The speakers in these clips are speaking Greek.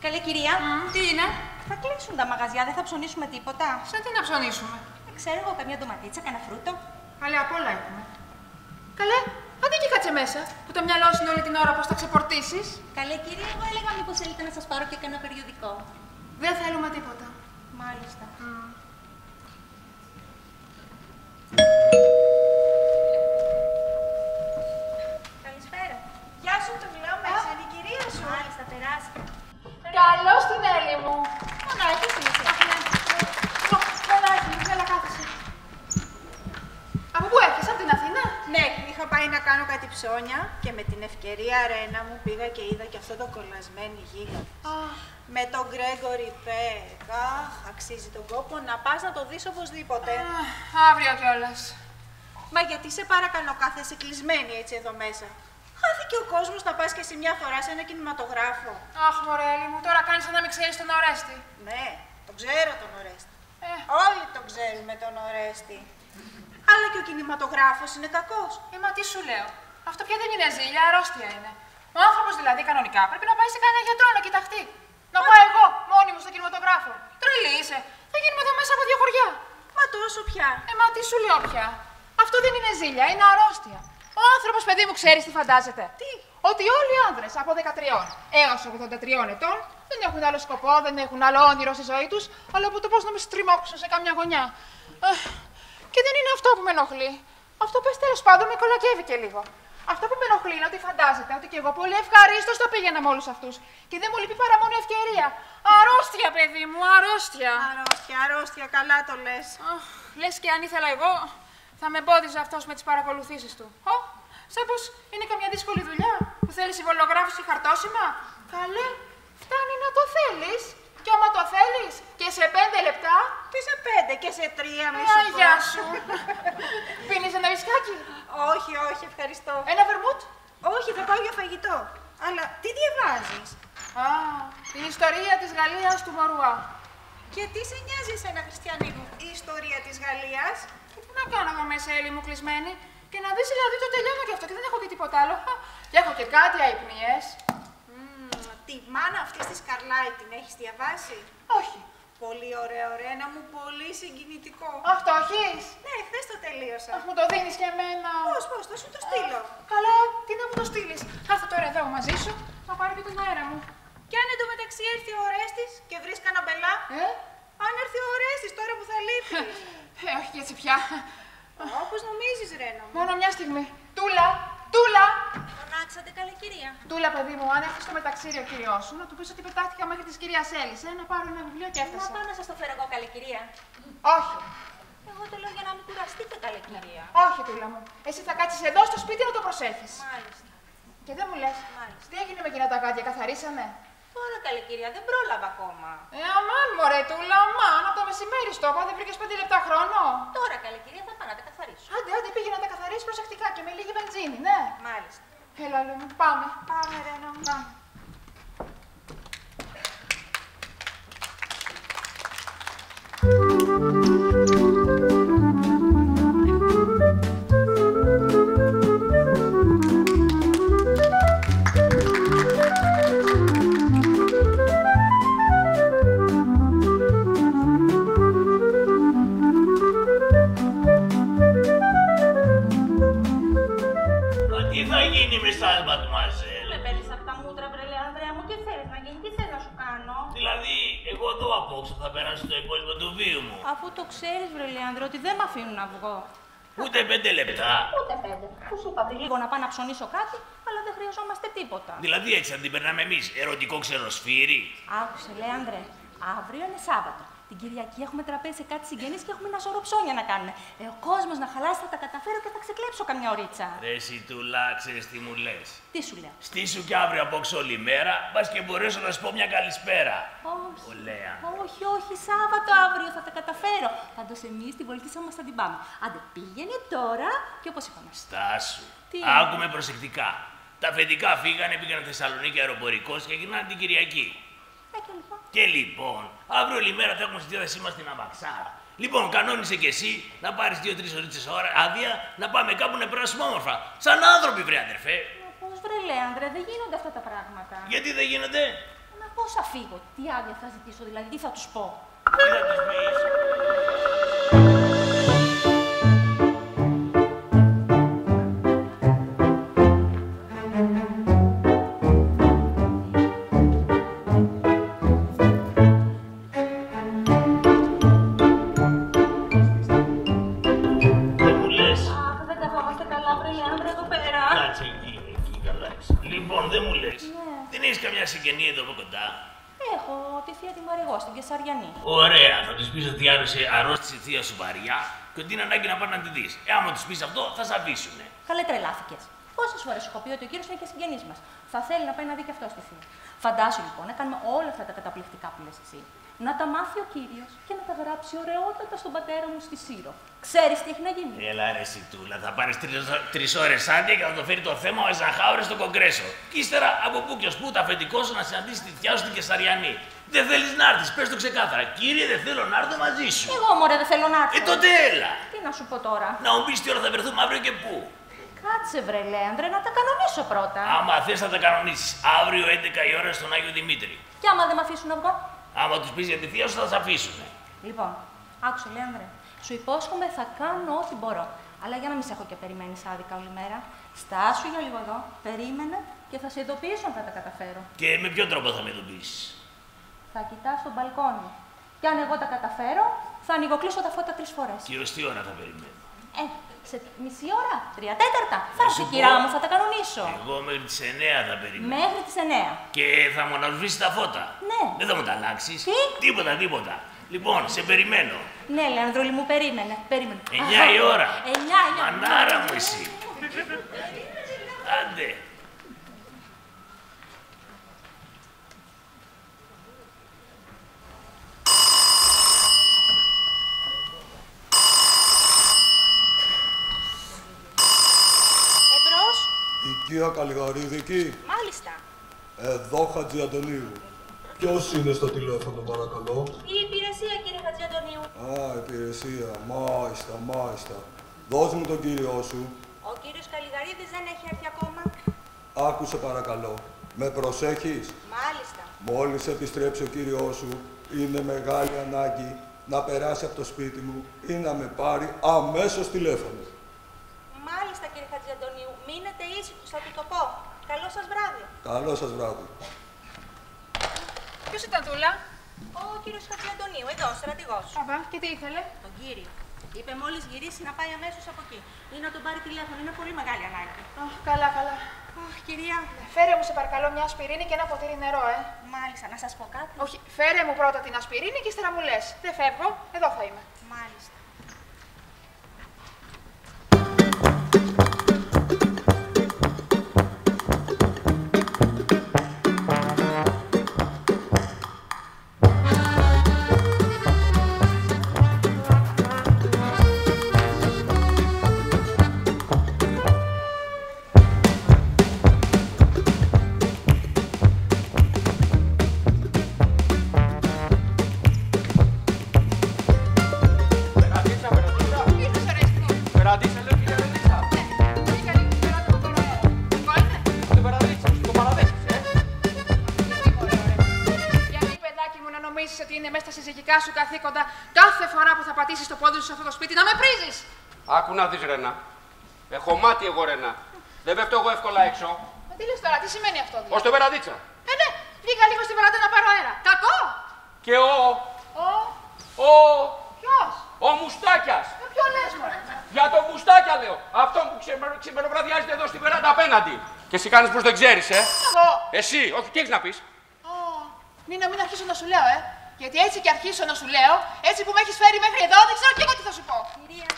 Καλή κυρία. Τι είναι? Θα κλείσουν τα μαγαζιά, δεν θα ψωνίσουμε τίποτα. Σαν τι να ψωνίσουμε? Δεν ξέρω εγώ, καμιά ντοματίτσα, κανένα φρούτο. Καλέ, απ' όλα έχουμε. Καλέ, άντε και κάτσε μέσα, που το μυαλό σου είναι όλη την ώρα πώς θα ξεπορτίσεις. Καλή κυρία, εγώ έλεγα μήπως θέλετε να σας πάρω και κανένα περιοδικό. Δεν θέλουμε τίποτα. Μάλιστα. Καλησπέρα. Γεια σου, το μιλάω μέσα, είναι η κυρία σου. Μάλιστα, περάσει. Καλώς την Έλλη μου. Μονάχη, είσαι. Μονάχη, έλα κάθεσαι. Από πού έρχεσαι, από την Αθήνα? Ναι, είχα πάει να κάνω κάτι ψώνια και με την ευκαιρία Ρένα μου πήγα και είδα και αυτό το κολλασμένο γίγαντα. Με τον Γκρέγκορι Πέκ. Αχ, αξίζει τον κόπο να πας να το δεις οπωσδήποτε. Αύριο κιόλας. Μα γιατί σε παρακαλώ, κάθεσαι κλεισμένη έτσι εδώ μέσα. Χάθηκε ο κόσμος να πας και εσύ μια φορά σε ένα κινηματογράφο. Αχ, μωρέ, Έλλη μου, τώρα κάνεις σαν να μην ξέρεις τον Ορέστη. Ναι, τον ξέρω τον Ορέστη. Όλοι τον ξέρουμε τον Ορέστη. Αλλά και ο κινηματογράφος είναι κακός. Μα τι σου λέω. Αυτό πια δεν είναι ζήλια, αρρώστια είναι. Ο άνθρωπος δηλαδή κανονικά πρέπει να πάει σε κανένα γιατρό να κοιταχτεί. Να πάω εγώ, μόνη μου στο κινηματογράφο. Τρελή είσαι. Θα γίνουμε εδώ μέσα από δύο χωριά. Μα τόσο πια. Μα τι σου λέω πια. Αυτό δεν είναι ζήλια, είναι αρρώστια. Ο άνθρωπος, παιδί μου, ξέρεις τι φαντάζεται? Τι? Ότι όλοι οι άνδρες από 13 έως 83 ετών δεν έχουν άλλο σκοπό, δεν έχουν άλλο όνειρο στη ζωή τους, αλλά από το πώς να με στριμώξουν σε κάμια γωνιά. Και δεν είναι αυτό που με ενοχλεί. Αυτό πες τέλος πάντων με κολακεύει και λίγο. Αυτό που με ενοχλεί είναι ότι φαντάζεται ότι και εγώ πολύ ευχαρίστως θα πήγαινα με όλους αυτούς. Και δεν μου λείπει παρά μόνο η ευκαιρία. Αρρώστια, παιδί μου, αρρώστια. Αρρώστια, αρρώστια, καλά το λες. Λες και αν ήθελα εγώ, θα με εμπόδιζε αυτός με τις παρακολουθήσεις του. Σαν πως είναι καμιά δύσκολη δουλειά που θέλει συμβολογράφηση χαρτόσημα. Καλέ, φτάνει να το θέλεις. Και άμα το θέλεις και σε 5 λεπτά. Τι σε 5 και σε 3, μη σου πω. Γεια σου. Πίνεις ένα βισκάκι? Όχι, όχι, ευχαριστώ. Ένα βερμούτ? Όχι, θα πάω για φαγητό. Αλλά τι διαβάζεις? Την ιστορία της Γαλλίας του Μωρουά. Και τι σε νοιάζει εσένα, Χριστιανή μου, η ιστορία της Γαλλίας? Και τι να κάνω εγώ μέσα, Έλλη μου, κλεισμένη? Και να δεις δηλαδή το τελειώνω και αυτό και δεν έχω και τίποτα άλλο. Και έχω και κάτι αϊπνίες. Τη μάνα αυτής της Καρλάι την έχεις διαβάσει? Όχι. Πολύ ωραίο, Ρένα μου, πολύ συγκινητικό. Αχ, το έχεις? Ναι, χθες το τελείωσα. Αχ, μου το δίνεις και εμένα. Πώς, θα σου το στείλω. Καλά, τι να μου το στείλεις? Θα έρθω τώρα εδώ μαζί σου, θα πάρω και τον αέρα μου. Κι αν εντωμεταξύ έρθει ο Ορέστης και βρεις κανένα μπελά. Αν έρθει ο Ορέστης τώρα που θα λείπεις. Όχι και έτσι πια. Όπως νομίζεις, Ρένα μου. Μόνο μια στιγμή. Τούλα, Τούλα! Φωνάξατε, καλή κυρία. Τούλα, παιδί μου, αν έρθει στο μεταξύριο κυριό σου, να του πεις ότι πετάχτηκα μέχρι της κυρίας Έλλης, να πάρω ένα βιβλίο και έφτασα. Να πάω να σας το φέρω εγώ, καλή κυρία. Όχι. Εγώ το λέω για να μην κουραστείτε, καλή κυρία. Όχι, Τούλα μου. Εσύ θα κάτσεις εδώ στο σπίτι να το προσέχεις. Μάλιστα. Και δεν μου λες. Μάλιστα. Τι έγινε με εκείνα τα γάτια, καθαρίσανε? Τώρα, καλή κυρία, δεν πρόλαβα ακόμα. Αμάν, μωρέ, Τούλα, αμάν, από το μεσημέρι στο είπα, δεν βρήκες 5 λεπτά χρόνο. Τώρα, καλή κυρία, θα πάω να τα καθαρίσω. Άντε, πήγαινε να τα καθαρίσεις προσεκτικά και με λίγη βενζίνη, ναι. Μάλιστα. Έλα, λέω μου, πάμε. Πάμε, Ρένα μου. Πάμε. Τι θα γίνει με σας, μαντμουαζέλ? Με παίρνεις από τα μούτρα, βρελέ, Ανδρέα μου, τι θέλεις να γίνει, τι θέλεις να σου κάνω. Δηλαδή, εγώ εδώ απόξω θα περάσω το υπόλοιπο του βίου μου. Αφού το ξέρεις, βρελέ, Ανδρέα, ότι δεν με αφήνουν να βγω. Ούτε 5 λεπτά. Ούτε 5. Που σου είπα πριν λίγο να πάω να ψωνίσω κάτι, αλλά δεν χρειαζόμαστε τίποτα. Δηλαδή, έτσι θα την περνάμε εμείς, ερωτικό ξενοσφύρι. Άκουσε, λέει, Ανδρέα, αύριο είναι Σάββατο. Την Κυριακή έχουμε τραπέζι σε κάτι συγγενείς και έχουμε ένα σωρό ψώνια να κάνουμε. Ο κόσμος να χαλάσει, θα τα καταφέρω και θα ξεκλέψω καμιά ωρίτσα. Ρε εσύ τουλά, ξέρεις τι μου λες? Τι σου λέω? Στήσου κι αύριο απόξω όλη μέρα, μπας και μπορέσω να σου πω μια καλησπέρα. Όχι. Ολέα. Όχι, όχι, Σάββατο αύριο θα τα καταφέρω. Πάντως εμείς την πολιτήσα μας θα την πάμε. Άντε, πήγαινε τώρα και όπως είπαμε. Στάσου. Τι? Άκουμε προσεκτικά. Τα αφεντικά φύγανε, πήγαν Θεσσαλονίκη αεροπορικός και γυρνάνε την Κυριακή. Και λοιπόν, αύριο όλη μέρα θα έχουμε στη διάθεσή μας την αμαξάρα. Λοιπόν, κανόνισε κι εσύ να πάρεις 2-3 ωρίτσες ώρα άδεια να πάμε κάπου να περάσουμε όμορφα. Σαν άνθρωποι, βρε αδερφέ. Πώς βρε, Λέανδρε, δεν γίνονται αυτά τα πράγματα. Γιατί δεν γίνονται? Να Πώς θα φύγω, τι άδεια θα ζητήσω, δηλαδή, τι θα τους πω. Τι θα τους πεις? Δεν μου λες. Αχ, δεν καθόμαστε καλά, βρε Λεάνδρε, εδώ πέρα. Κάτσε εκεί, καλά είσαι. Λοιπόν, δεν μου λες. Ναι. Δεν έχεις καμιά συγγενή εδώ από κοντά? Έχω τη θεία τη Μαριγώ στην Κεσαριανή. Ωραία, θα τους πεις ότι αρρώστησε η θεία σου βαριά και ότι είναι ανάγκη να πάνε να τη δεις. Άμα τους πεις αυτό, θα σε αφήσουνε. Καλέ, τρελάθηκες. Πόσες φορές σου έχω πει ότι ο κύριος είναι και συγγενής μας. Θα θέλει να πάει να δει και αυτό στη θεία. Φαντάσου λοιπόν να κάνουμε όλα αυτά τα καταπληκτικά που λες εσύ. Να τα μάθει ο κύριος και να τα γράψει ωραιότατα στον πατέρα μου στη Σύρο. Ξέρεις τι έχει να γίνει? Έλα ρε Σιτούλα, θα πάρεις 3 ώρες άδεια και θα το φέρει το θέμα ο Εζαχάουρες στο Κογκρέσο. Και ύστερα από πού και ως πού τα αφεντικό σου να συναντήσει τη θιά σου στην Κεσαριανή. Δεν θέλεις να έρθεις, πες το ξεκάθαρα. Κύριε, δεν θέλω να έρθω μαζί σου. Εγώ μωρέ δεν θέλω να έρθω. Τότε έλα. Τι να σου πω τώρα? Να μου πεις τι ώρα θα βρεθούμε αύριο και πού. Κάτσε βρε Λέανδρε, να τα κανονίσω πρώτα. Άμα θες θα τα κανονίσεις. Αύριο 11 η ώρα στον Άγιο Δημήτρη. Και άμα δεν με αφήσουν να βγω? Άμα τους πεις για τη θεία σου θα σε αφήσουνε. Λοιπόν, άκουσε Λέανδρε. Σου υπόσχομαι θα κάνω ό,τι μπορώ. Αλλά για να μην σε έχω και περιμένεις άδικα όλη μέρα, στάσου για λίγο εδώ, περίμενε και θα σε ειδοποιήσω αν θα τα καταφέρω. Και με ποιον τρόπο θα με ειδοποιήσεις? Θα κοιτάς στο μπαλκόνι. Και αν εγώ τα καταφέρω, θα ανοιγοκλείσω τα φώτα 3 φορές. Και ως τι ώρα θα περιμένω? Σε μισή ώρα, 3/4. Θα σου έρθει πω. κυρά μου, θα τα κανονίσω. Εγώ μέχρι τις 9 θα περιμένω. Μέχρι τις 9. Και θα μου αναβρίσει τα φώτα. Ναι. Δεν θα μου τα αλλάξεις. Τι? Τίποτα. Λοιπόν, σε περιμένω. Ναι, Λεανδρούλη μου, περίμενε. 9 η ώρα. 9. Μανάρα μου εσύ. Άντε. Εμπρός. Οικία Καλλιγαρίδικη. Μάλιστα. Εδώ Χατζιαντονίου. Ποιος είναι στο τηλέφωνο παρακαλώ? Η υπηρεσία, κύριε Χατζιαντονίου. Α, υπηρεσία. Μάλιστα. Δώσ' μου τον κύριό σου. Ο κύριος Καλλιγαρίδης δεν έχει έρθει ακόμα. Άκουσε παρακαλώ. Με προσέχεις? Μάλιστα. Μόλις επιστρέψει ο κύριός σου, είναι μεγάλη ανάγκη να περάσει από το σπίτι μου ή να με πάρει αμέσως τηλέφωνο. Μάλιστα, κύριε Χατζιαντονίου. Μείνετε ήσυχος, θα του το πω. Καλό σας βράδυ. Καλό σας βράδυ. Ποιος ήταν, Τούλα? Ο κύριος Χατζιαντονίου, εδώ, στρατηγός. Αβά, και τι ήθελε? Τον κύριο. Είπε μόλις γυρίσει να πάει αμέσως από εκεί. Ή να τον πάρει τηλέφωνο. Είναι πολύ μεγάλη ανάγκη. Αχ, καλά. Αχ, κυρία. Φέρε μου σε παρακαλώ μια ασπιρίνη και ένα ποτήρι νερό, Μάλιστα, να σας πω κάτι. Όχι, φέρε μου πρώτα την ασπιρίνη και ύστερα μου λες. Δεν φεύγω, εδώ θα είμαι. Μάλιστα. Σου καθήκοντα κάθε φορά που θα πατήσεις το πόδι σου σε αυτό το σπίτι να με πρίζεις. Άκου να δεις, Ρένα. Έχω μάτι εγώ, Ρένα. Δεν πέφτω εγώ εύκολα έξω. Μα τι λες τώρα, τι σημαίνει αυτό δηλαδή? Ως το Βεραδίτσα. Ναι, βγήκα λίγο στη βεράντα να πάρω αέρα. Κακό. Και Ποιος? ο Μουστάκιας. Ποιο λες, μωρέ? Για το Μουστάκια λέω. Αυτόν που ξημεροβραδιάζεται εδώ στη βεράντα απέναντι. Και εσύ κάνεις πως δεν ξέρεις, Εγώ. Εσύ, όχι, τι έχεις να πεις? Νίνα, μην αρχίσω να σου λέω, Γιατί έτσι και αρχίσω να σου λέω, έτσι που με έχεις φέρει μέχρι εδώ, δεν ξέρω και εγώ τι θα σου πω.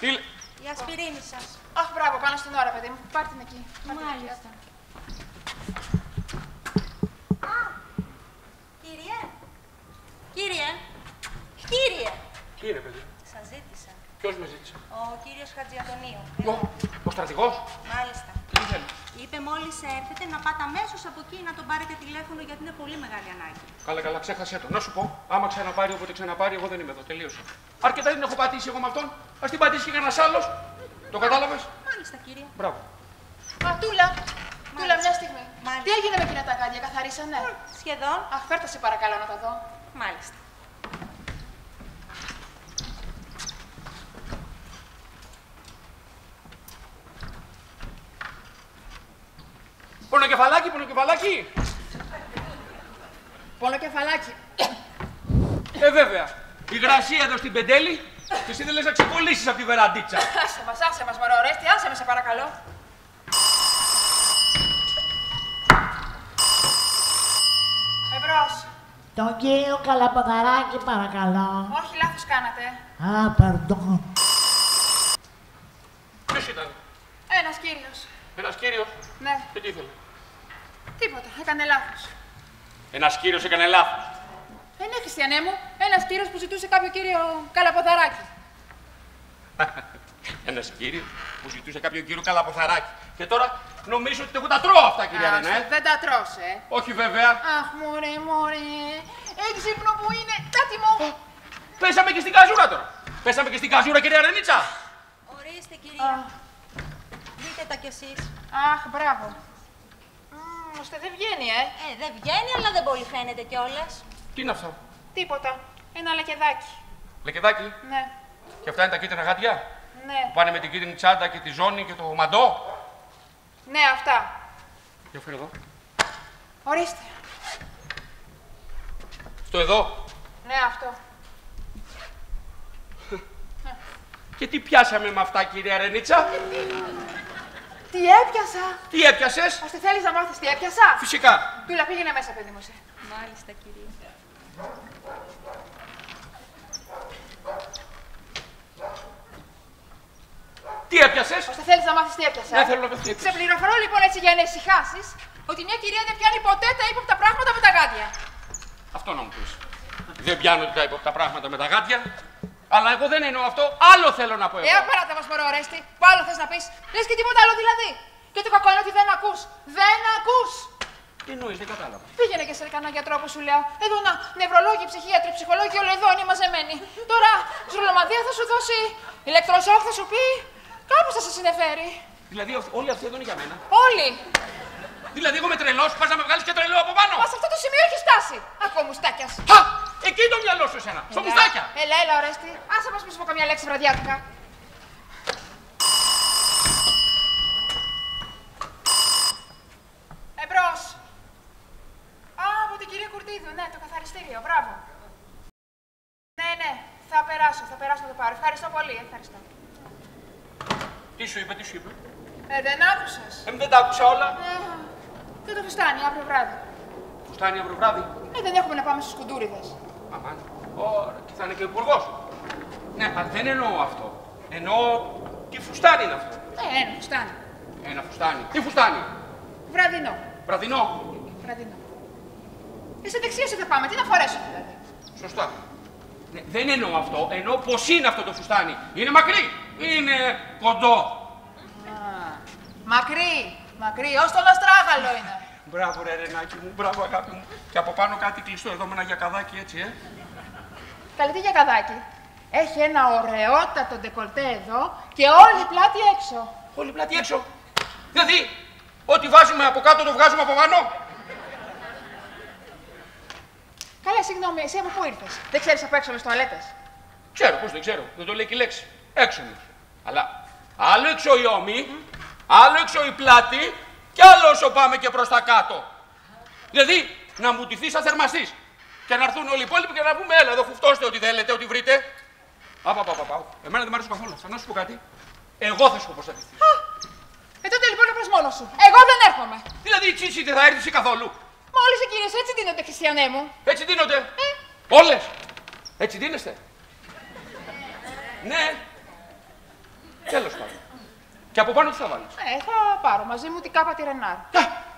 Κυρία, η ασπιρίνη σας. Αχ, μπράβο, πάνω στην ώρα, παιδί μου. Πάρ' την εκεί. Μάλιστα. Κύριε. Τι είναι, παιδί? Σας ζήτησα. Ποιος με ζήτησε? Ο κύριος Χατζιαντονίου. Ο στρατηγός. Μάλιστα. Τι θέλει? Είπε μόλις έρθετε να πάτε αμέσως από εκεί να τον πάρετε τηλέφωνο γιατί είναι πολύ μεγάλη ανάγκη. Καλά, ξέχασέ το. Να σου πω, άμα ξαναπάρει όποτε ξαναπάρει, εγώ δεν είμαι εδώ. Τελείωσα. Αρκετά δεν έχω πατήσει εγώ με αυτόν. Ας την πατήσει και κανένας άλλος. Το κατάλαβες? Μάλιστα, κύριε. Μπράβο. Τούλα, μια στιγμή. Μάλιστα. Τι έγινε με εκείνα τα γάντια, καθαρίσανε? Σχεδόν. Αχ, φέρτε σε παρακαλώ να τα δω. Μάλιστα. Πονοκεφαλάκι, πονοκεφαλάκι. Πονοκεφαλάκι. Βέβαια. Η υγρασία εδώ στην Πεντέλη και εσύ δεν λες να ξεκολλήσεις από τη βεραντίτσα. Άσε μας, μωρό, Ορέστη, άσε με σε παρακαλώ. Εμπρός. Τον κύριο Καλαποδαράκη, παρακαλώ. Όχι, λάθος κάνατε. Α, παρντών. Ποιος ήταν? Ένας κύριος. Ένας κύριος. Ναι. Και τι ήθελε? Τίποτα, έκανε λάθος. Ένας κύριος έκανε λάθος. Ναι, Χριστιανέ μου, ένας κύριος που ζητούσε κάποιο κύριο Καλαποδαράκη. Ένας κύριος που ζητούσε κάποιο κύριο Καλαποθαράκη. Και τώρα νομίζω ότι εγώ τα τρώω αυτά, κυρία Ρενέ. Δεν τα τρως, Όχι, βέβαια. Αχ, μωρέ. Έξυπνο που είναι, τάτι μου. Πέσαμε και στην καζούρα τώρα. Πέσαμε και στην καζούρα, κυρία Ρενίτσα. Ορίστε, κυρία. Δείτε τα κι εσείς. Αχ, μπράβο. Ώστε δεν βγαίνει, Δεν βγαίνει, αλλά δεν πολύ φαίνεται κιόλας. Τι είναι αυτό? Τίποτα. Ένα λεκεδάκι. Λεκεδάκι. Ναι. Και αυτά είναι τα κίτρινα γάτια. Ναι. Που πάνε με την κίτρινη τσάντα και τη ζώνη και το μαντό. Ναι, αυτά. Για φέρε εδώ. Ορίστε. Στο εδώ. Ναι, αυτό. Και τι πιάσαμε με αυτά, κυρία Ρενίτσα? Τι έπιασα. Τι έπιασες? Ώστε θέλεις να μάθεις τι έπιασα. Φυσικά. Τούλα, πήγαινε μέσα, παιδί μου. Μάλιστα, κυρία. Τι έπιασες? Ώστε θέλεις να μάθεις τι έπιασα. Ναι, θέλω να πεθύνω. Σε πληροφορώ λοιπόν έτσι για να ησυχάσεις ότι μια κυρία δεν πιάνει ποτέ τα ύποπτα πράγματα με τα γάντια. Αυτό να μου πεις. Δεν πιάνω τα υπόπτα πράγματα με τα γάτια. Αλλά εγώ δεν εννοώ αυτό. Άλλο θέλω να πω εγώ. Απαράτα μας, μωρό, Ορέστη. Που άλλο θες να πεις. Λες και τίποτα άλλο δηλαδή. Και το κακό είναι ότι δεν ακούς. Δεν ακούς. Τι εννοείς, δεν κατάλαβα. Πήγαινε και σε κανένα γιατρό που σου λέω. Εδώ να, νευρολόγοι, ψυχίατροι, ψυχολόγοι, όλο εδώ είναι μαζεμένοι. Τώρα, ζουρλομαδία θα σου δώσει, ηλεκτροσόκ θα σου πει. Κάπως θα σε συνεφέρει. Δηλαδή, όλοι αυτοί εδώ είναι για μένα. Όλοι. Δηλαδή, εγώ με τρελός, πας να με βγάλεις και τρελό από πάνω. Μα σε αυτό το σημείο έχει φτάσει. Ακόμα μουστάκια. Χα! Εκεί το μυαλό σου εσένα. Στο μουστάκια. Έλα, Ορέστη. Άσε μας πεις πω καμιά λέξη βραδιάτικα. Εμπρός. Α, από την κυρία Κουρτίδου, ναι, το καθαριστήριο, μπράβο. Ναι, θα περάσω να το πάρω. Ευχαριστώ πολύ, ευχαριστώ. Τι σου είπε, τι σου είπε? Δεν άκουσες. Δεν τα άκουσα όλα. Και το φουστάνι, αύριο βράδυ. Φουστάνι αύριο βράδυ. Δεν έχουμε να πάμε στους κουντούριδες. Αμάν. Ωραία, και θα είναι και υπουργός. Ναι, αλλά δεν εννοώ αυτό. Εννοώ τι φουστάνι είναι αυτό. Ένα φουστάνι. Ένα φουστάνι. Τι φουστάνι? Βραδινό. Βραδινό. Βραδινό. Σε δεξίωση θα πάμε, τι να φορέσω δηλαδή. Σωστά. Ναι, δεν εννοώ αυτό. Εννοώ πώς είναι αυτό το φουστάνι. Είναι μακρύ. Είναι κοντό. Μακρύ, ως τον αστράγαλο είναι. Μπράβο, ρε Ρενάκι μου, μπράβο, αγάπη μου. Και από πάνω κάτι κλειστό εδώ με ένα γιακαδάκι έτσι, Καλή τι γιακαδάκι. Έχει ένα ωραιότατο ντεκολτέ εδώ και όλη η πλάτη έξω. Όλη η πλάτη έξω. Δηλαδή, ό,τι βάζουμε από κάτω το βγάζουμε από πάνω. Καλά, συγγνώμη, εσύ από πού ήρθες? Δεν ξέρεις απ' έξω με τουαλέτες? Ξέρω, πώς δεν ξέρω. Δεν το λέει και η λέξη. Έξω μου. Αλλά άλλο έξω η ώμη, άλλο έξω η πλάτη κι άλλο όσο πάμε και προς τα κάτω. Δηλαδή, να μου ντυθείς σαν θερμαστής. Και να έρθουν όλοι οι υπόλοιποι και να πούμε, έλα εδώ φουφτώστε ό,τι θέλετε, ό,τι βρείτε. Εμένα δεν μ' αρέσει καθόλου. Θα να σου πω κάτι. Εγώ θα σου πω πώς θα ντυθείς. Τότε λοιπόν να πας μόνος σου. Εγώ δεν έρχομαι. Δηλαδή, η Τσίτσι δεν θα έρθει καθόλου. Μα όλες οι κυρίες έτσι δίνονται, Χριστιανέ μου. Έτσι δίνονται. Όλες. Έτσι δίνεστε. Ναι. Τέλος πάντων. Και από πάνω τι θα βάλεις? Θα πάρω μαζί μου την κάπα τη Ρενάρ.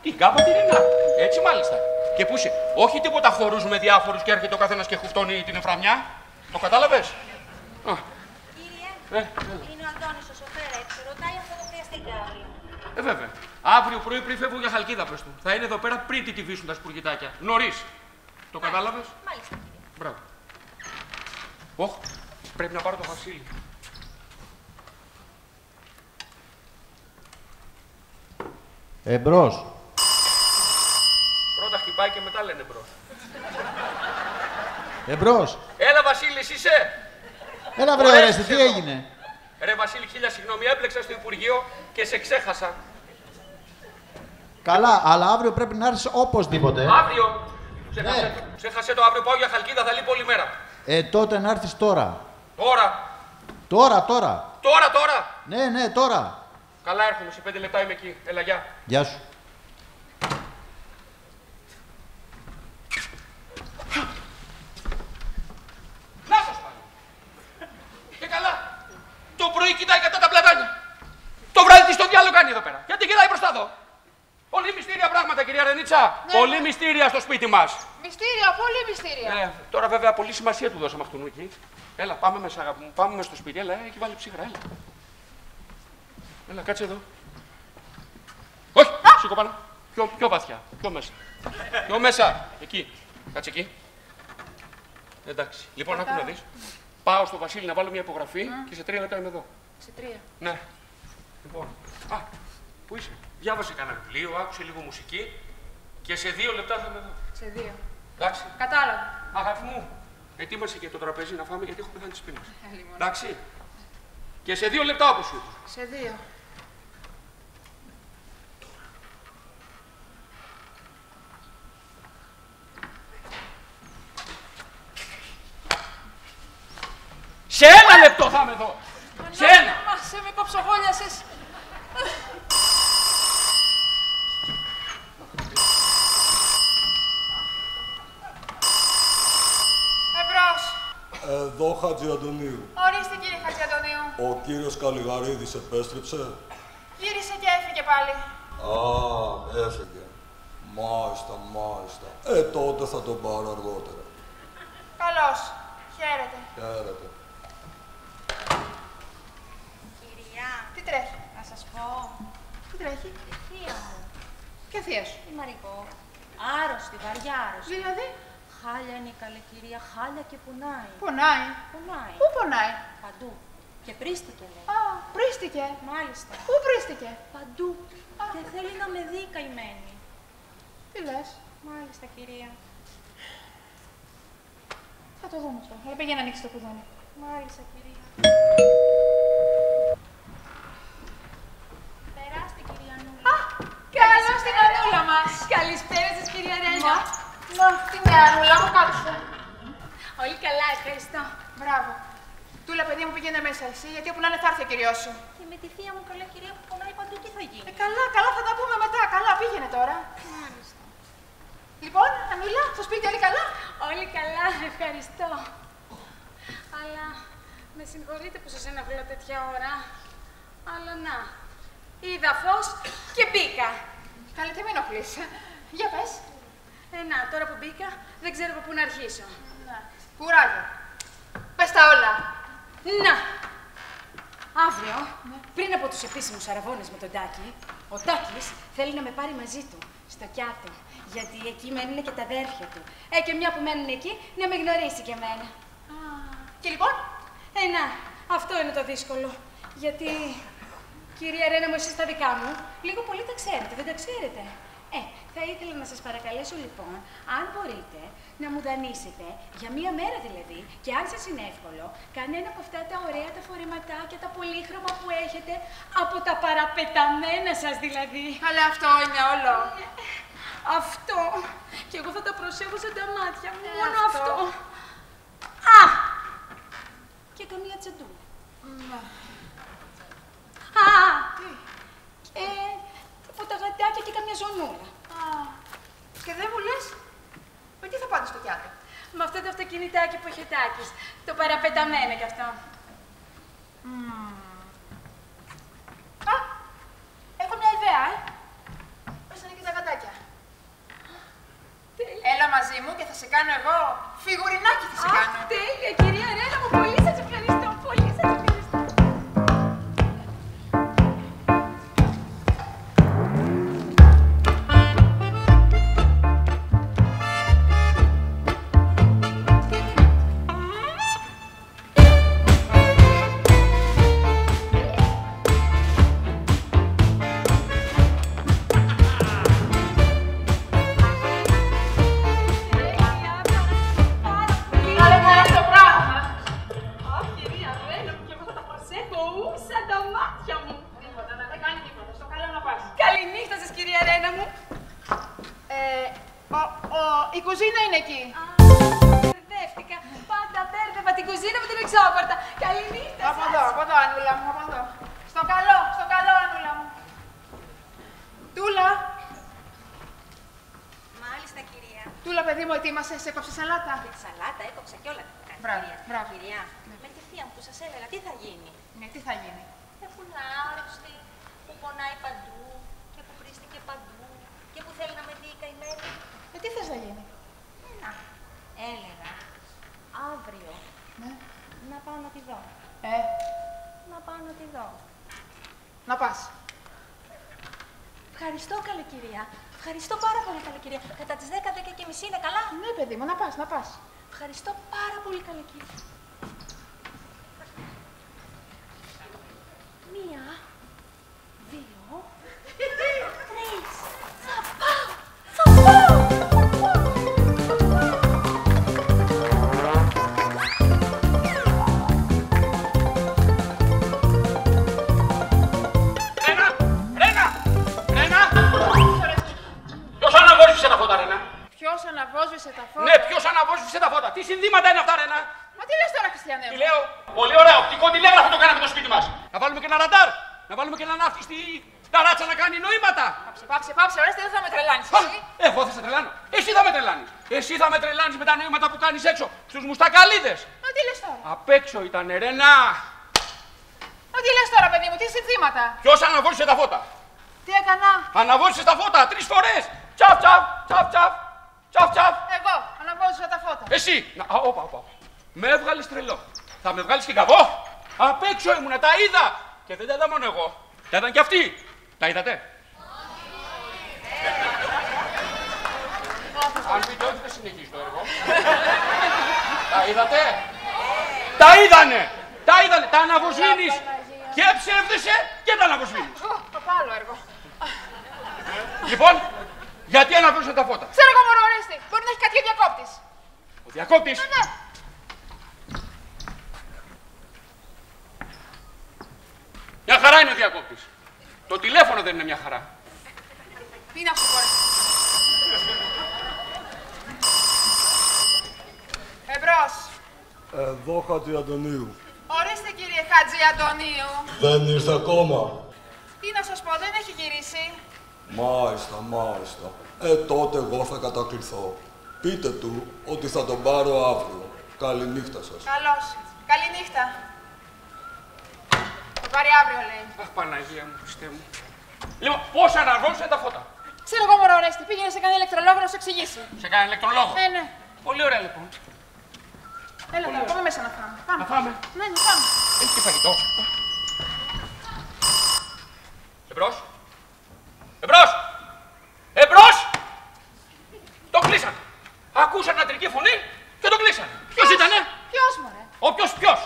Την κάπα τη Ρενάρ. Έτσι μάλιστα. Και πού είσαι? Όχι τίποτα χορούς με διάφορους και έρχεται ο καθένας και χουφτώνει την εφραμιά. Το κατάλαβες? Κύριε, είναι ο Αντώνης ο σοφέρ έξω. Ρωτάει αν θα το χρειαστεί Γκάβρι. Βέβαια. Αύριο πρωί πριν φεύγω για Χαλκίδα, πες του. Θα είναι εδώ πέρα πριν τη βύσουν τα σπουργητάκια. Νωρίς. Το κατάλαβες? Μάλιστα. Μπράβο. Ωχ, πρέπει να πάρω το χασίλι. Εμπρός. Πρώτα χτυπά. χτυπάει και μετά λένε μπρος. Εμπρός. Έλα, Βασίλη, είσαι. Έλα, βρε, Ορέστη, τι έγινε. Ρε, Βασίλη, χίλια συγγνώμη, έπλεξα στο Υπουργείο και σε ξέχασα. Καλά, αλλά αύριο πρέπει να έρθεις οπωσδήποτε. Αύριο. Ξέχασε το αύριο, πάω για Χαλκίδα, θα λείπω όλη μέρα. Τότε να έρθεις τώρα. Τώρα. Τώρα. Ναι, τώρα. Καλά, έρχομαι, σε 5 λεπτά είμαι εκεί. Έλα, γεια. Γεια σου. Να σας πάρω. Και καλά. Το πρωί κοιτάει κατά τα πλατάνια. Το βράδυ τι στο διάλογο κάνει εδώ πέρα. Γιατί κοιτάει μπροστά εδώ. Πολύ μυστήρια πράγματα, κυρία Ρενίτσα. Ναι, πολύ μυστήρια στο σπίτι μας. Μυστήρια, πολύ μυστήρια. Τώρα βέβαια πολύ σημασία του δώσαμε αυτού εκεί. Έλα, πάμε μέσα, αγάπη μου. Πάμε μέσα στο σπίτι. Έλα, έχει βάλει ψύχρα, έλα. Έλα, κάτσε εδώ. Όχι, σήκω πάνω. Πιο βαθιά, πιο μέσα. Πιο μέσα. Εκεί. Κάτσε εκεί. Εντάξει. Λοιπόν, άκου να δεις. Πάω στο Βασίλη να βάλω μια υπογραφή και σε 3 λεπτά είμαι εδώ. Σε 3. Ναι. Λοιπόν. Πού είσαι. Διάβασε κανένα βιβλίο, άκουσε λίγο μουσική και σε 2 λεπτά θα είμαι εδώ. Σε 2. Εντάξει. Κατάλαβα. Αγάπη μου, ετοίμασε και το τραπέζι να φάμε γιατί έχω πεθάνει τις πείνες. Εντάξει. Και σε 2 λεπτά όπως σου. Σε 2. Σε 1 λεπτό θα είμαι εδώ. Σε 1. Σε με κοψογόλιασες. Εμπρός. Εδώ, Χατζιαντονίου. Ορίστε, κύριε Χατζιαντονίου. Ο κύριος Καλλιγαρίδης επέστρεψε. Γύρισε και έφυγε πάλι. Έφυγε. Μάλιστα. Τότε θα τον πάρω αργότερα. Καλώς. Χαίρετε. Χαίρετε. Κυρία, Τι τρέχει. να σας πω. Τι τρέχει. Η θεία μου, Ποια θεία σου. η Μαρικό, άρρωστη, βαριά άρρωστη. Δηλαδή. Χάλια είναι η καλή κυρία, χάλια και πονάει. Πονάει. Πονάει. Πού πονάει. Παντού. Και πρίστηκε, λέει. Πρίστηκε. Μάλιστα. Πού πρίστηκε. Παντού. Και θέλει να με δει καημένη. Τι λες. Μάλιστα, κυρία. Θα το δούμε αυτό. Αλλά πήγαινε να ανοίξει το κουδούνι. Μάλιστα, κυρία. Περάστε, κυρία Νούλα. Καλώς την Ανούλα μας. Καλησπέρα σας, κυρία Ρένα. Να, την Ανούλα μου κάτσε. Όλοι καλά, ευχαριστώ. Μπράβο. Τούλα, παιδί μου, πήγαινε μέσα εσύ, γιατί όπου να είναι θα έρθει ο κυριός σου. Και με τη θεία μου, καλά κυρία, που πονάει παντού, τι θα γίνει. Καλά, θα τα πούμε μετά. Καλά, πήγαινε τώρα. Μάλιστα. Λοιπόν, Ανούλα, στο σπίτι όλοι καλά. Όλοι καλά, ευχαριστώ. Αλλά με συγχωρείτε που σας ενοχλώ τέτοια ώρα. Αλλά να, είδα φως και μπήκα. Καλή, τι με ενοχλείς. Για πες. Να, τώρα που μπήκα, δεν ξέρω από πού να αρχίσω. Να. Κουράγιο. Πες τα όλα. Να! Αύριο, πριν από τους επίσημους αραβώνες με τον Τάκη, ο Τάκης θέλει να με πάρει μαζί του, στο Κιάτο. Γιατί εκεί μένουν και τα αδέρφια του. Και μια που μένουν εκεί, να με γνωρίσει και εμένα. Και λοιπόν. Να, αυτό είναι το δύσκολο. Γιατί, κυρία Ρένα μου, εσείς τα δικά μου, λίγο πολύ τα ξέρετε, δεν τα ξέρετε. Θα ήθελα να σας παρακαλέσω λοιπόν, αν μπορείτε, να μου δανείσετε, για μία μέρα δηλαδή, και αν σας είναι εύκολο, κανένα από αυτά τα ωραία τα φορεματάκια, τα πολύχρωμα που έχετε, από τα παραπεταμένα σας δηλαδή. Αλλά αυτό είναι όλο. Αυτό. Και εγώ θα τα προσέχω σαν τα μάτια μου, μόνο αυτό. Και καμία τσαντούλα. Και φωτογατάκια και καμιά ζωνούλα. Και δεν μου λες, με τι θα πάτε στο Κιάτο. Με αυτό το αυτοκινητάκι που έχει ο Τάκης. Το παραπεταμένο κι αυτό. Έχω μια ιδέα, Πέσανε και τα γατάκια. Έλα μαζί μου και θα σε κάνω εγώ φιγουρινάκι θα σε κάνω. Τέλεια, κυρία Ρένα μου, πολύ σας ευχαριστώ, πολύ σας ευχαριστώ. η κουζίνα είναι εκεί. Μπερδεύτηκα. Πάντα μπέρδευα την κουζίνα με την εξώπορτα. Καληνύχτα. Από εδώ, Ανούλα μου, από εδώ. Στο καλό, Ανούλα μου. Τούλα. Μάλιστα, κυρία. Τούλα, παιδί μου, ετοίμασες, έκοψε σαλάτα. Και τη σαλάτα έκοψα και όλα. Μπράβο. Κυρία, με τη θεία μου που σας έλεγα, τι θα γίνει. Ναι, τι θα γίνει. Έχουν άρρωστη, που πονάει παντού και που βρίστηκε παντού και που θέλει να με δει καημένη. Τι θες να γίνει. Να, έλεγα αύριο να πάω να τη δω. Να πάω να τη δω. Να πας. Ευχαριστώ, καλή κυρία. Ευχαριστώ πάρα πολύ, καλή κυρία. Κατά τις 10:10:30 είναι καλά. Ναι, παιδί μου, να πας. Ευχαριστώ πάρα πολύ, καλή κυρία. 1, 2, 3. Θα πάω! Ρένα! Ποιος αναβόσβησε τα φώτα, Ρένα? Ποιος αναβόσβησε τα φώτα. Ναι, ποιος αναβόσβησε τα φώτα. Τι συνθήματα είναι αυτά, Ρένα? Μα τι λες τώρα, Χριστιανέ? Τι λέω? Πολύ ωραία, οπτικό τηλέγραφο το κάναμε το σπίτι μας. Να βάλουμε και ένα ραντάρ. Να βάλουμε και έναν ναύτη στη ταράτσα να κάνει νοήματα. Πάψε, Ορέστη, δεν θα με τρελάνεις. Εγώ θα σε τρελάνω. Εσύ θα με τρελάνεις. Εσύ θα με τρελάνεις με τα νοήματα που κάνεις έξω στους μουστακαλίδες. Μα τι λες τώρα. Απ' έξω ήταν, Ρένα. Μα τι λες τώρα, παιδί μου, τι συνθήματα. Ποιος αναβόσβησε τα φώτα? Τι έκανα. Αναβόσβησε τα φώτα 3 φορές. Τσαφ, τσαφ, τσαφ, τσαφ. Τσαφ, τσαφ. Εγώ αναβόσβησα τα φώτα. Εσύ. Όπα. Με έβγαλες τρελό. Θα με βγάλεις και καβό. Απ' έξω ήμουνα, τα είδα. Και δεν τα είδα μόνο εγώ. Τα είδαν και αυτοί. Τα είδατε? Αν πείτε όχι, δεν συνεχίζει το έργο. Τα είδατε? Τα είδανε. Τα αναβοσβήνεις. Και ψεύδεσαι και τα αναβοσβήνεις. Το άλλο έργο. Λοιπόν, γιατί αναβόσβησε τα φώτα? Ξέρω εγώ, μωρό, Ορέστη. Μπορεί να έχει κάτι ο διακόπτης. Ο διακόπτης. Ναι. Μια χαρά είναι ο διακόπτης. Το τηλέφωνο δεν είναι μια χαρά. Τι είναι αυτό, τώρα. Εμπρός. Εδώ, Χατζη Αντωνίου. Ορίστε, κύριε Χατζη Αντωνίου. Δεν ήρθε ακόμα. Τι να σας πω, δεν έχει γυρίσει. Μάλιστα. Τότε εγώ θα κατακληθώ. Πείτε του ότι θα τον πάρω αύριο. Καληνύχτα σας. Καλώς. Καληνύχτα. Το πάρει αύριο, λέει. Αχ, Παναγία μου, Χριστέ μου. Λοιπόν, πώς αναβόσβησε τα φώτα? Ξέρω εγώ, μωρό, Ορέστη. Πήγαινε σε κανένα ηλεκτρολόγο να σου εξηγήσει. Σε κανένα ηλεκτρολόγο? Ναι. Πολύ ωραία, λοιπόν. Έλα, τώρα, πάμε μέσα να φάμε. Να φάμε. Ναι, να φάμε. Έχει και φαγητό. Εμπρός. Το κλείσανε. Ακούσαν αντρική φωνή και το κλείσανε. Ποιος ήτανε? Ποιος, μωρέ? Ποιος?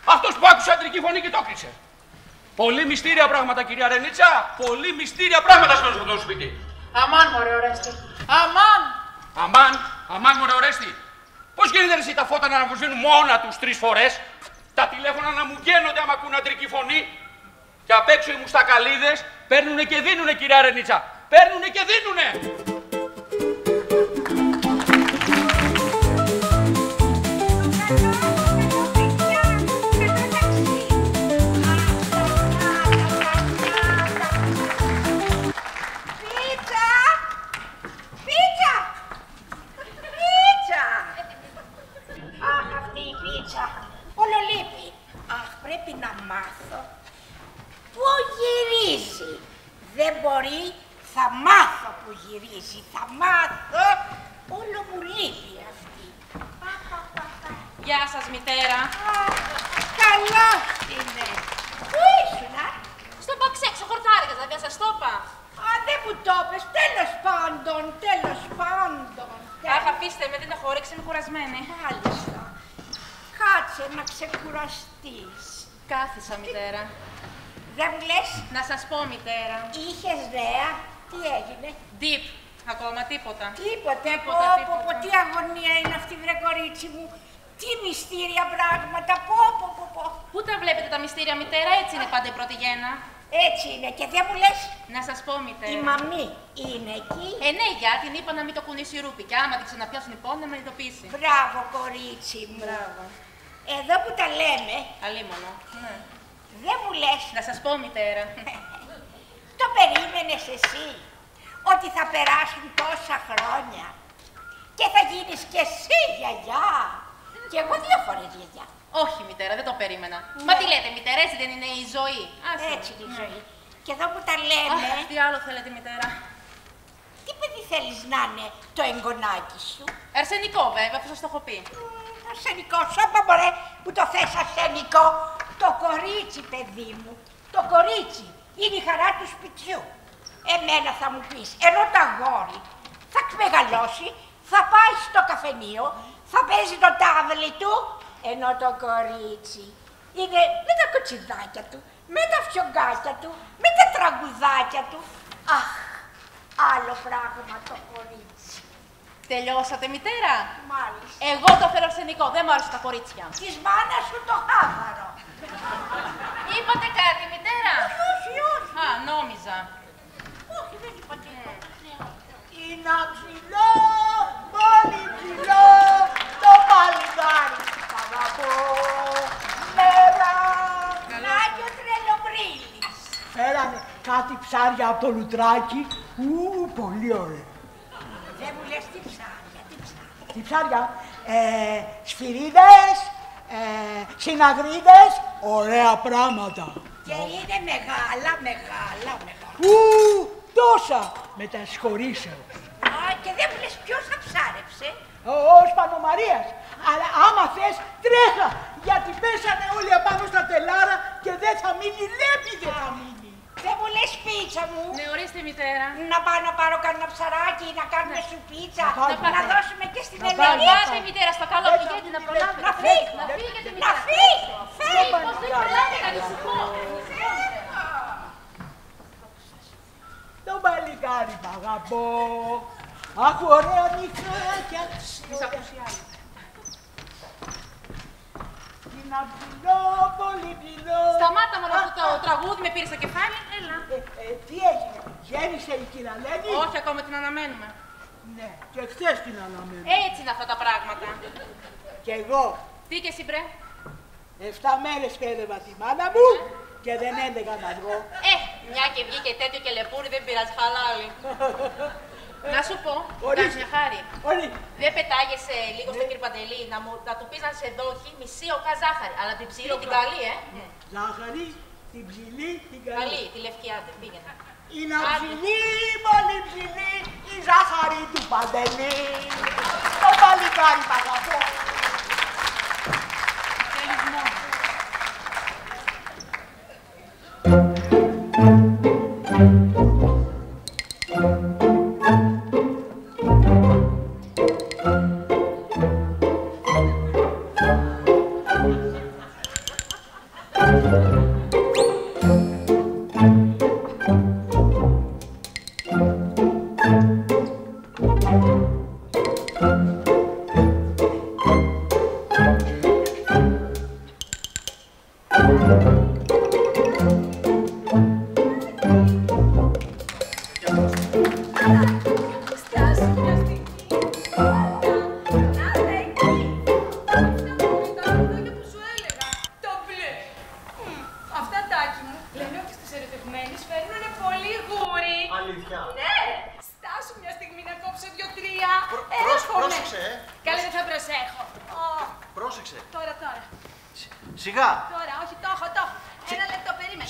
Αυτός που άκουσε αντρική φωνή και το κλείσε. Πολύ μυστήρια πράγματα, κυρία Ρενίτσα. Πολύ μυστήρια πράγματα στο αυτό το σπίτι. Αμάν, μωρέ, Ορέστη. Αμάν, μωρέ, Ορέστη. Πώς γίνεται εσύ τα φώτα να αναβοσβήνουν μόνα τους 3 φορές, τα τηλέφωνα να μου γκαίνονται άμα ακούν αντρική φωνή, και απ' έξω οι μουστακαλίδες παίρνουνε και δίνουνε, κυρία Ρενίτσα. Παίρνουνε και δίνουνε. Πρέπει να μάθω. Πού γυρίζει. Δεν μπορεί. Θα μάθω που γυρίζει. Θα μάθω. Όλο μου λείπει αυτή. Γεια σας, μητέρα. Καλά είναι. Πού ήσουνα? Στο παξέξο χορτάρικας, δεν σας το είπα. Δεν μου το είπες. Τέλος πάντων. Αχ, αφήστε με, δεν έχω όρεξη, είμαι κουρασμένη. Μάλιστα. Κάτσε να ξεκουραστείς. Κάθισα, μητέρα. Δεν μου λες? Να σας πω, μητέρα. Είχες ρέα. Τι έγινε? Deep. Ακόμα τίποτα. Τίποτε. Πω, τι αγωνία είναι αυτή, βρε κορίτσι μου. Τι μυστήρια πράγματα. Πω. Πού τα βλέπετε τα μυστήρια, μητέρα, έτσι είναι πάντα η πρώτη γέννα. Έτσι είναι και δεν μου λες. Να σας πω, μητέρα. Η μαμή είναι εκεί. Ναι, για την είπα να μην το κουνήσει η ρούπη. Και άμα την ξαναπιάσουν λοιπόν να με ειδοποιήσει. Μπράβο, κορίτσι μου. Μπράβο. Εδώ που τα λέμε. Αλίμονο. Ναι. Δεν μου λες. Να σας πω, μητέρα. Το περίμενες εσύ. Ότι θα περάσουν τόσα χρόνια. Και θα γίνεις κι εσύ γιαγιά. Και εγώ 2 φορές γιαγιά. Όχι, μητέρα, δεν το περίμενα. Μα τι λέτε, μητέρα, έτσι δεν είναι η ζωή. Έτσι είναι η ζωή. Και εδώ που τα λέμε. Τι άλλο θέλετε, μητέρα. Τι παιδί θέλεις να είναι το εγγονάκι σου. Αρσενικό, βέβαια, αφού σας το έχω πει. Αρσενικό, σώπα μωρέ που το θες αρσενικό. Το κορίτσι, παιδί μου. Το κορίτσι είναι η χαρά του σπιτιού. Εμένα θα μου πεις, ενώ το αγόρι θα μεγαλώσει, θα πάει στο καφενείο, θα παίζει το τάβλι του, ενώ το κορίτσι είναι με τα κοτσιδάκια του, με τα φιωγκάκια του, με τα τραγουδάκια του. Αχ, άλλο πράγμα το κορίτσι. Τελειώσατε, μητέρα. Μάλιστα. Εγώ το θέλω αρσενικό, δεν μου άρεσαν τα κορίτσια. Της μάνας σου το χάβαρο. Είπατε κάτι, μητέρα. Όχι, όχι. Α, νόμιζα. Όχι, δεν είπα τίποτα. Είναι ψηλό, πολύ ψηλό, το παλικάρι. Αγαπώ, μέρα. Να και ο τρελοπρίλης. Φέρανε κάτι ψάρια από το λουτράκι. Πολύ ωραία. Δεν μου λες τι ψάρια, τι ψάρια. Τι ψάρια, σφυρίδες, συναγρίδες, ωραία πράγματα. Και είναι μεγάλα, μεγάλα, μεγάλα. Τόσα με τα συγχωρήσεως. Α, και δεν μου λες ποιος θα ψάρεψε. Ο Σπανομαρίας. Αλλά άμα θες τρέχα, γιατί πέσανε όλοι απάνω στα τελάρα και δεν θα μείνει, λέπη δεν θα μείνει. Δεν μου λες πίτσα μου. Ναι, ορίστε, μητέρα. Να πάω να πάρω κανένα ψαράκι, να κάνουμε σου πίτσα, να δώσουμε και στην Να Ελένη. πάτε, μητέρα, στα καλά πηγαίνετε να προλάβετε. Να φύγει, να φύγετε, να μητέρα. φύγει. Φύγει. Πώς δεν προλάβετε, ανησυχώ. Το παλικάρι μ' αγαπώ. Αχ, ωραία μικράκια. Είναι ψηλό, πολύ ψηλό. Σταμάτα μόνο αυτό το τραγούδι, με πήρε στο κεφάλι. Έλα. Τι έγινε, γέννησε η Κυραλένη. Όχι, ακόμα την αναμένουμε. Ναι, και χθες την αναμένω. Έτσι είναι αυτά τα πράγματα. Κι εγώ. Τι και εσύ, μπρε. 7 μέρες πέδευα τη μάνα μου και δεν έντεγα να βγω. Μια και βγήκε τέτοιο και λεπούρι, δεν πειράζει, χαλάλι. Να σου πω, κάνεις μια χάρη. Δεν πετάγεσαι λίγο στον κύριο Παντελή να του πεις να σε δώσει μισή οκά ζάχαρη, αλλά την ψηλή την καλή, Ζάχαρη, την ψηλή, την καλή. Καλή, τη λευκιά, δεν πήγαινε. Είναι ψηλή, πολύ ψηλή, η ζάχαρη του Παντελή. Το παλικάρι μ' αγαπώ. Θέλεις μόνο.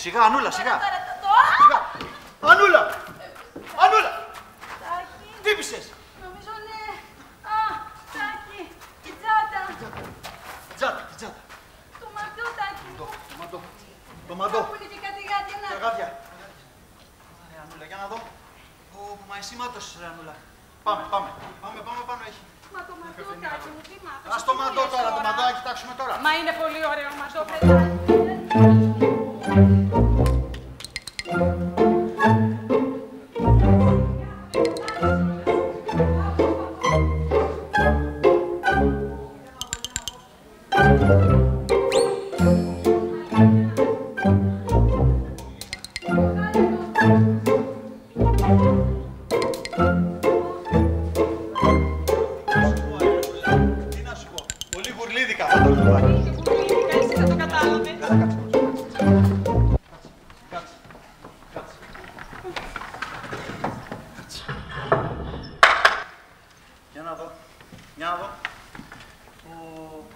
Σιγά, Ανούλα, σιγά. Σιγά. Ανούλα! Ανούλα! Τι πείσες? Νομίζω ναι. Α, Τάκη, η τσάτα. Τσάτα, τσάτα. Το μαντό, Τάκη μου. Το μαντό. Κάπου είναι και κάτι γάτια να. Τα γάτια. Ρε Ανούλα, για να δω. Μα εσύ μάτωσες, ρε Ανούλα. Πάμε πάνω, έχει. Μα το μαντό, Τάκη μου, τι μάθος. Ας το μαντό τώρα, το μαντό να κοιτάξουμε τώρα. Μα είναι πολύ ωραίο μαντό, παιδάκι. για να δω.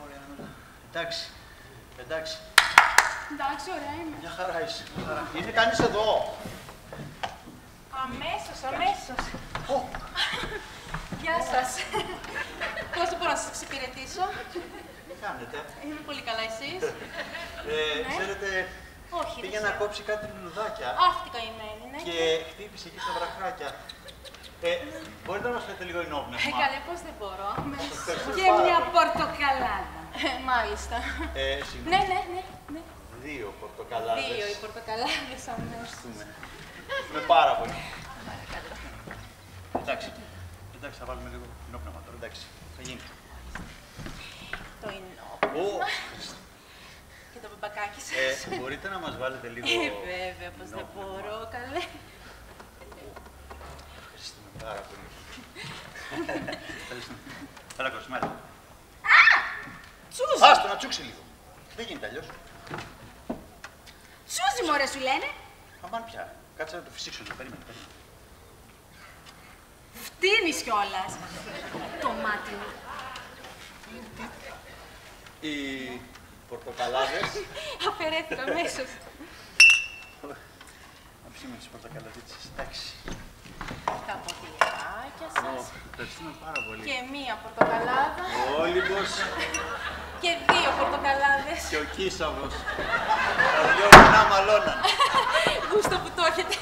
Ωραία, Ανούλα. Εντάξει. Εντάξει, ωραία είναι. Μια χαρά είσαι. Είναι κανείς εδώ? Αμέσως. Γεια σας. Πώς μπορώ να σας εξυπηρετήσω? Τι κάνετε? Είμαι πολύ καλά, εσείς? Ξέρετε, πήγε να κόψει κάτι λουλουδάκια. Αχ, τι καημένη, ναι. Και χτύπησε εκεί στα βραχάκια. Μπορείτε να μας φέρετε λίγο ενόπνευμα? Καλέ, πώς δεν μπορώ. Και μια πορτοκαλάδα. Μάλιστα. Ναι. 2 πορτοκαλάδες. 2 οι πορτοκαλάδες αμέσως. Με πάρα πολύ. Εντάξει, θα βάλουμε λίγο ενόπνευμα τώρα, εντάξει, θα γίνει. Το ενόπνευμα. Και το μπαμπακάκι σας. Μπορείτε να μας βάλετε λίγο... Βέβαια, πώς δεν μπορώ, καλέ. Ευχαριστούμε πάρα πολύ. Έλα, Κοσμέλα. Τσούζι! Άστο να τσούξει λίγο. Δεν γίνεται αλλιώς. Τσούζι, μωρέ, σου λένε. Αμάν πια. Κάτσε να το φυσήξω, να περίμενε. Φτύνεις κιόλας. Το μάτι μου. Οι πορτοκαλάδες. Αφαιρέθηκα αμέσως. Να ψήσουμε τις πορτοκαλαδίτσες. Εντάξει. Τα ποτηράκια σας. Ευχαριστούμε πάρα πολύ. Και 1 πορτοκαλάδα. Ο Όλυμπος. Και 2 πορτοκαλάδες. Και ο Κίσαβος. Τα δυο μηνά μαλώναν. Γούστο που το έχετε.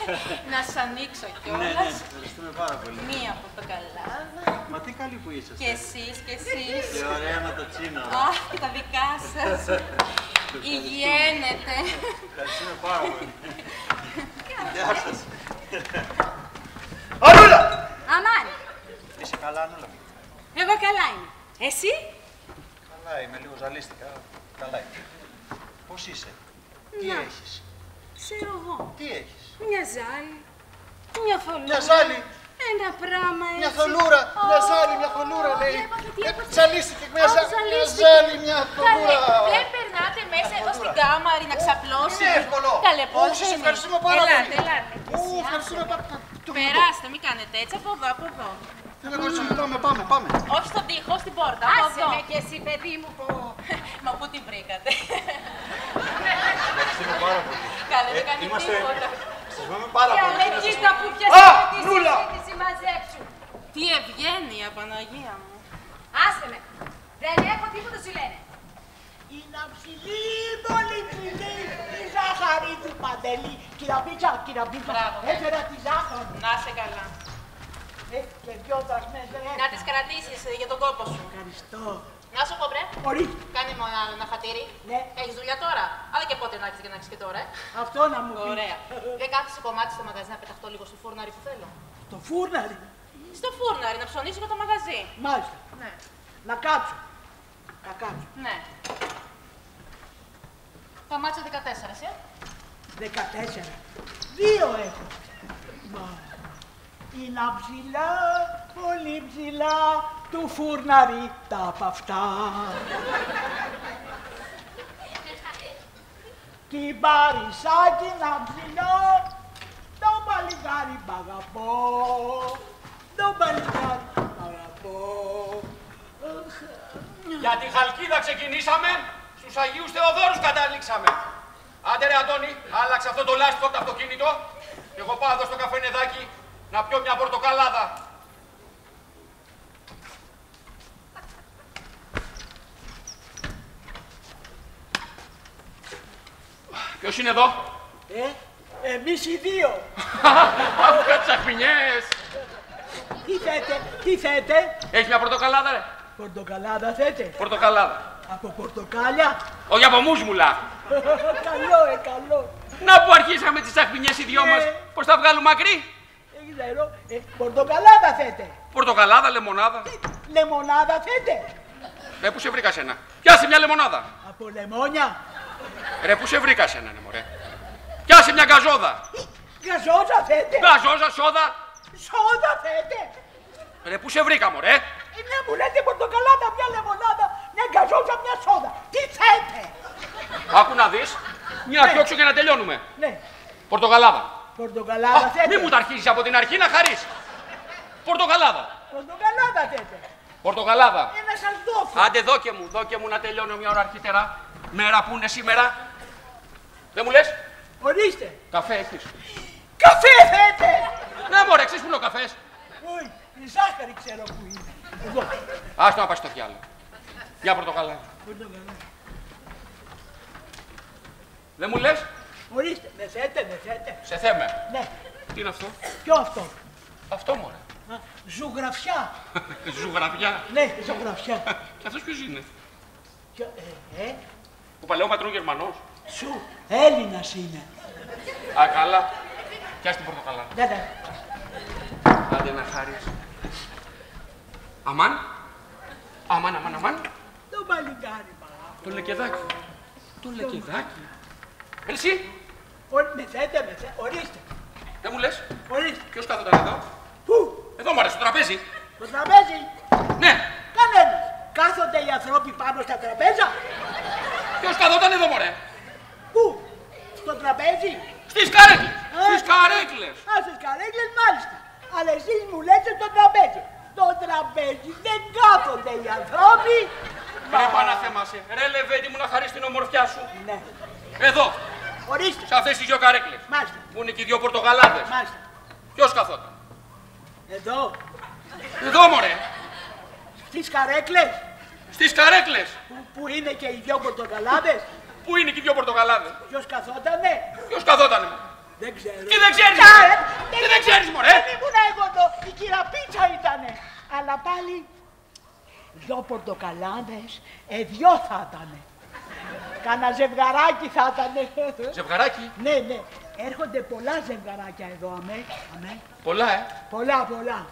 Να σας ανοίξω κιόλας. Ναι, ευχαριστούμε πάρα πολύ. 1 πορτοκαλάδα. Μα τι καλή που είσαστε. Και εσείς. Και ωραία με το τσίνο. Αχ, και τα δικά σας. Υγιένετε. Ευχαριστούμε πάρα πολύ. Γεια σας. Ανούλα! Αμάν. Είσαι καλά, Ανούλα? Εγώ καλά είμαι. Εσύ? Καλά είμαι, λίγο ζαλίστηκα. Καλά είμαι. Πώς είσαι? Τι έχεις? Ξέρω εγώ. Τι έχεις? Μια ζάλη. Μια θολούρα. Μια ζάλη. Ένα πράγμα έτσι. Μια θολούρα. Μια ζάλη, μια θολούρα λέει. Ζαλίστηκε μια ζάλη, μια θολούρα. Δεν περνάτε μέσα εδώ στην κάμαρη να ξαπλώσετε. Είναι εύκολο. Καλέ, πώς Σας ευχαριστούμε πάρα πολύ. Ελάτε. Ευχαριστούμε πάρα πολύ. Περάστε, μην κάνετε έτσι, από εδώ. Πάμε. Όχι στον τοίχο, στην πόρτα. Άσε με κι εσύ, παιδί μου, πω. Μα πού την βρήκατε? Ευχαριστούμε πάρα πολύ. Καλέ, δεν κάνει τίποτα. Σας βοηθούμε πάρα πολύ. Καλέ, κοίτα που πιάσαμε τη συζήτηση μαζέψου. Τι ευγένεια, Παναγία μου. Άσε με. Δεν έχω τίποτα σου λένε. Είναι ψηλή, πολύ ψηλή, η ζάχαρη του Παντελή. Κυραπίτσα, έφερα τη ζάχαρη. Να σε καλά. Και 2 δραχμές δεν Να τις κρατήσεις για τον κόπο σου. Ευχαριστώ. Να σου πω, βρε. Ορίστε. Κάνε μόνο ένα χατήρι. Ναι. Έχεις δουλειά τώρα. Αλλά και πότε να έχεις και να έχεις και τώρα, Αυτό να μου πεις. Ωραία. Δεν κάθεσαι κομμάτι στο μαγαζί να πεταχτώ λίγο στο φούρναρι που θέλω? Το φούρναρι. Στο φούρναρι, να ψωνίσω για το μαγαζί. Μάλιστα. Ναι. Να κάτσω. Ναι. Τα μάτσα 14, εσύ. 14. 2 έχω. Μα είναι ψηλά, πολύ ψηλά, του φούρναρι τα απ' αυτά. Την Παρισάκι να ψηλώ, το παλικάρι μ' αγαπώ, το παλικάρι μ' αγαπώ. Για τη Χαλκίδα ξεκινήσαμε, στους Αγίους Θεοδόρους καταλήξαμε. Άντε ρε Αντώνη, άλλαξε αυτό το λάστιχο από το αυτοκίνητο και εγώ πάω εδώ στο καφενεδάκι να πιω μια πορτοκαλάδα. Ποιος είναι εδώ? Εμείς οι 2. Αφού τις αχμινιές. Τι θέτε? Έχεις μια πορτοκαλάδα ρε? Πορτοκαλάδα θέτε? Πορτοκαλάδα. Από πορτοκάλια? Όχι από μουσμουλα. Καλό. Να που αρχίσαμε τις αχμινιές οι δυο μας. Πώς θα βγάλουμε μακρύ? Δεν ξέρω. Πορτοκαλάδα θέτε? Πορτοκαλάδα, λεμονάδα. Λεμονάδα θέτε? Πού σε βρήκα σένα? Πιάσε μια λεμονάδα. Από λεμόνια? Ρε, πού σε βρήκα σένα, ναι, μωρέ. Πιάσε μια γκαζόδα. Γκαζόζα θέτε? Γκαζόζα, σόδα. Σόδα θέτε? Ρε, πού σε βρήκα, μωρέ. Ναι, μου λέτε πορτοκαλάδα, μια λεμονάδα, μια γκαζόζα, μια σόδα. Τι θέτε? Άκου να δεις. Μια πιόξω και να τελειώνουμε. Ναι. Πορτοκαλάδα. Πορτοκαλάδα θέτε? Μη μου τα αρχίσεις από την αρχή να χαρείς. Πορτοκαλάδα. Πορτοκαλάδα θέτε? Πορτοκαλάδα. Να σας δώσω. Άντε δώκε μου να τελειώνω μια ώρα αρχίτερα. Μέρα που είναι σήμερα. Δεν μου λες. Ορίστε. Καφέ έχεις. Καφέ θέτε. Ναι μωρέ, ξέρεις που είναι ο καφές. Όχι, η ζάχαρη ξέρω που είναι. Εδώ. Άστο να πάει στο διάλογο. Μια πορτοκαλάδα. Δεν μου λες. Ορίστε, με θέτε. Σε θέμε. Ναι. Τι είναι αυτό. Ποιο αυτό. Αυτό μωρέ. Ζωγραφιά. Ζωγραφιά. Ναι, ζωγραφιά. Και αυτός ποιος είναι. Ο παλαιό πατρόν Γερμανός. Σου, Έλληνας είναι. Α, καλά. Πιάσ' την πορτοκαλάδα. Ναι. Άντε να χάρεις. Αμάν. Το παλικάρι Το λεκεδάκι. Το λεκεδάκι. Εσύ. Με θέτε. Ορίστε. Δεν μου λες. Ορίστε. Ποιος κάθονταν εδώ. Πού. Εδώ μου αρέσει το τραπέζι. Το τραπέζι. Ναι. Κανένας. Κάθονται οι άνθρωποι πάνω στα τραπέζα. Ποιος καθόταν εδώ μωρέ. Πού. Στο τραπέζι. Στις καρέκλες. Στις καρέκλες. Στις καρέκλες μάλιστα. Αλλά εσείς μου λέτε το τραπέζι. Στο τραπέζι δεν κάθονται οι άνθρωποι. Πρέπει να θέμασαι. Ρε Λεβέντη μου να χαρείς την ομορφιά σου. Ναι. Εδώ. Ορίστε. Σε αυτές τις δυο καρέκλες. Μάλιστα. Που είναι και οι δυο πορτοκαλάδες. Μάλιστα. Ποιος καθόταν. Εδώ. Εδώ μωρέ. Στις καρέκλες. Στις καρέκλες. Που είναι και οι δυο πορτοκαλάδες. Πού είναι και οι δυο πορτοκαλάδες. Ποιος καθότανε. Ποιος καθότανε. Δεν ξέρω. Τι δεν ξέρεις. Τι δεν ξέρεις μωρέ. Δεν ήμουν εγώ εδώ. Η κυραπίτσα ήτανε. Αλλά πάλι δυο πορτοκαλάδες, δυο θα ήτανε. Κάνα ζευγαράκι θα ήτανε. Ζευγαράκι. Ναι. Έρχονται πολλά ζευγαράκια εδώ, αμέ. Πολλά, Πολλά.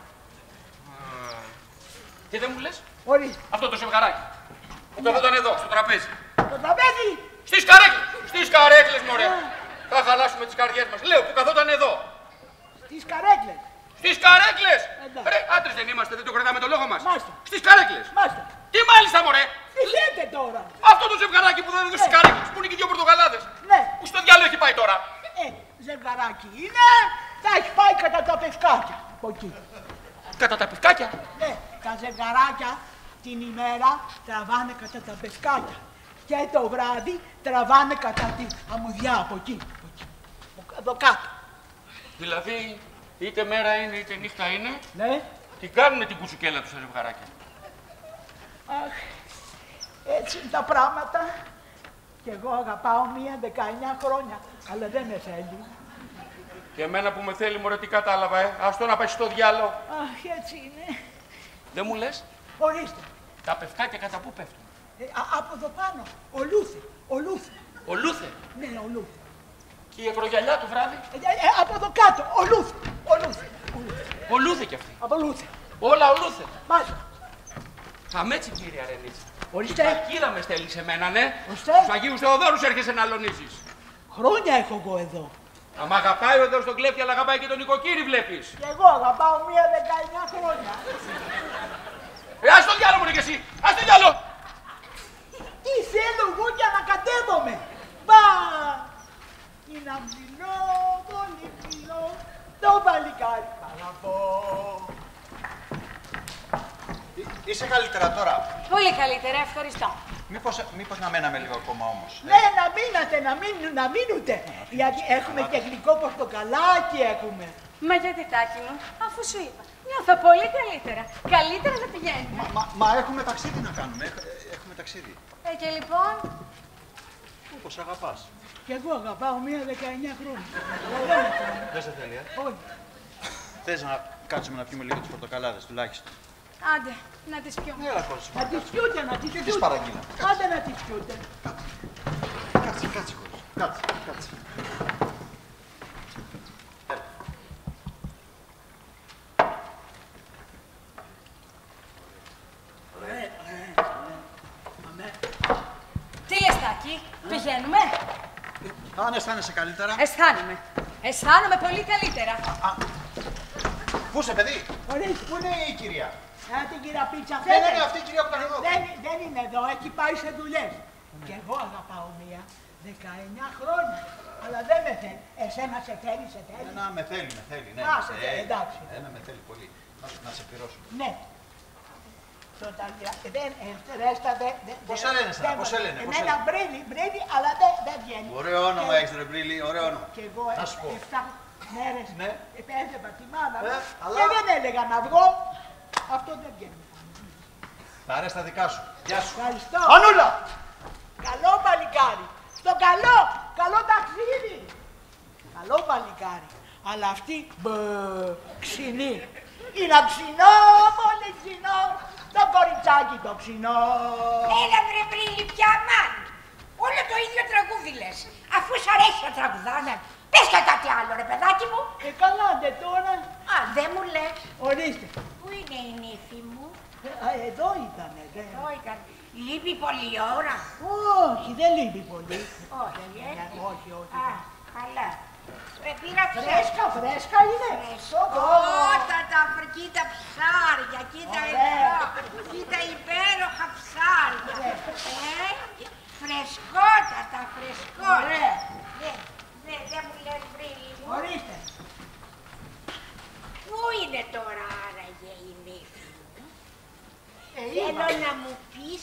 Και δεν μου λες. Ορίστε. Αυτό το ζευγαράκι. Που καθόταν εδώ, στο τραπέζι. Το τραπέζι. Στις καρέκλες. Στις καρέκλες, μωρέ. Θα χαλάσουμε τις καρδιές μας. Λέω που καθόταν εδώ. Στις καρέκλες. Στις καρέκλες. Ρε, άντρες δεν είμαστε, δεν το κρατάμε το λόγο μας. Μάλιστα. Στις καρέκλες. Μάλιστα. Τι μάλιστα, μωρέ. Τι λέτε τώρα. Αυτό το ζευγαράκι που δεν έδωσε στις καρέκλες, που είναι και οι δυο πορτοκαλάδες. Ναι. Που στο διάλογο έχει πάει τώρα. Ζευγαράκι είναι, θα έχει πάει κατά τα πευκάκια. Από εκεί. Κατά τα πευκάκια. Ναι, τα ζευγαράκια την ημέρα τραβάνε κατά τα πευκάκια. Και το βράδυ τραβάνε κατά τη αμμουδιά από εκεί. Εδώ κάτω. Δηλαδή, είτε μέρα είναι είτε νύχτα είναι. Ναι. Τι κάνουνε την κουτσουκέλα τους τα ζευγαράκια. Αχ, έτσι είναι τα πράγματα. Κι εγώ αγαπάω μία 19 χρόνια, αλλά δεν με θέλει. Και εμένα που με θέλει, μωρέ, τι κατάλαβα, Ας το να πάει στο διάλογο. Αχ, έτσι είναι. Δεν μου λες. Ορίστε. Τα πευκάκια κατά πού πέφτουν. Από εδώ πάνω. Ο Λούθε. Ναι, ο Λούθε. Και η ακρογιαλιά του βράδυ. Από εδώ κάτω. Ο Λούθε κι αυτή. Από Λούθε. Όλα ο Λούθε. Μάλιστα. Χαμέτσι, κύριε Αρενίτσα. Ορίστε. Η κακίδα με στέλνει σε μένα, ναι. Ορίστε. Στους Αγίους Θεοδόρους έρχεσαι να αλωνίζεις. Χρόνια έχω εγώ εδώ. Άμα αγαπάει εδώ στον κλέφτη, αλλά αγαπάει και τον νοικοκύρη, βλέπεις. Και εγώ αγαπάω μία 19 χρόνια. Ας το διάλογο μου και εσύ. Ας το διάλογο. Τι θέλω εγώ για να κατέβομαι. Μπα. Είναι αμπλινό, πολύ ψηλό, το παλικάρι παραπώ. Είσαι καλύτερα τώρα. Πολύ καλύτερα, ευχαριστώ. Μήπως να μέναμε λίγο ακόμα όμως. Ναι, να μείνατε, να μείνετε. Γιατί έχουμε και γλυκό πορτοκαλάκι έχουμε. Μα γιατί, Τάκη μου, αφού σου είπα, νιώθω πολύ καλύτερα. Καλύτερα να πηγαίνουμε. Μα έχουμε ταξίδι να κάνουμε. Έχουμε ταξίδι. Και λοιπόν. Όπως αγαπάς. Κι εγώ αγαπάω μία 19 χρόνια. Δεν σε θέλει, Όχι. Θες να κάτσουμε να πιούμε λίγο τις πορτοκαλάδες τουλάχιστον. Άντε, να τις πιω. Έλα, κόρη. Να τις πιούτε, να τις Τι πιούτε. τις παραγγείλα. Άντε να τις πιούτε. Κάτσε, κόρη. Κάτσε. Τι λες, Τάκη, πηγαίνουμε. Αν αισθάνεσαι καλύτερα. Αισθάνομαι πολύ καλύτερα. Πού είσαι, παιδί. Ορίστε. Πού είναι η κυρία. Την κυραπίτσα Δεν θέλετε. είναι αυτή η κυρία που ήταν εδώ. Δεν είναι εδώ, έχει πάει σε δουλειές. Και εγώ αγαπάω μία 19 χρόνια. Αλλά δεν με θέλει. Εσένα σε θέλει. Ένα με θέλει, ναι. Α, σε θέλει, εντάξει. Ένα με θέλει πολύ. Να σε πληρώσω. Ναι. Πώς σε λένε εσένα, πώς σε λένε. Εμένα Μπρίλι, αλλά δεν βγαίνει. Ωραίο όνομα έχεις ρε Μπρίλι, ωραίο όνομα. Και εγώ να σου πω. 7 μέρες επέδευα τη μάνα μου αλλά... και δεν έλεγα να βγω. Αυτό δεν βγαίνει. Θα αρέσει τα δικά σου. Γεια σου. Ευχαριστώ. Ανούλα! Καλό παλικάρι. Στο καλό ταξίδι. Καλό παλικάρι. Αλλά αυτή ξινή. Είναι ξινό, πολύ ξινό. Το κοριτσάκι το ξινό. Έλα βρε Μπρίλι πια μάν. Όλο το ίδιο τραγούδι λες. Αφού σ' αρέσει να τραγουδάνε. Πες και κάτι άλλο ρε παιδάκι μου. Καλά ντε τώρα. Α, δεν μου λες. Ορίστε. Πού είναι η νύφη μου. Εδώ ήτανε. Εδώ ήταν. Λείπει πολλή ώρα. Όχι, δεν λείπει πολύ. Όχι, όχι. Α, καλά. Πήρα Φρέσκα είναι. Κοίτα ψάρια, κοίτα εδώ. Κοίτα υπέροχα ψάρια. Φρεσκότατα. Δεν μου λες Μπρίλι μου. Ορίστε. Πού είναι τώρα άραγε η νύφη μου. Θέλω να μου πεις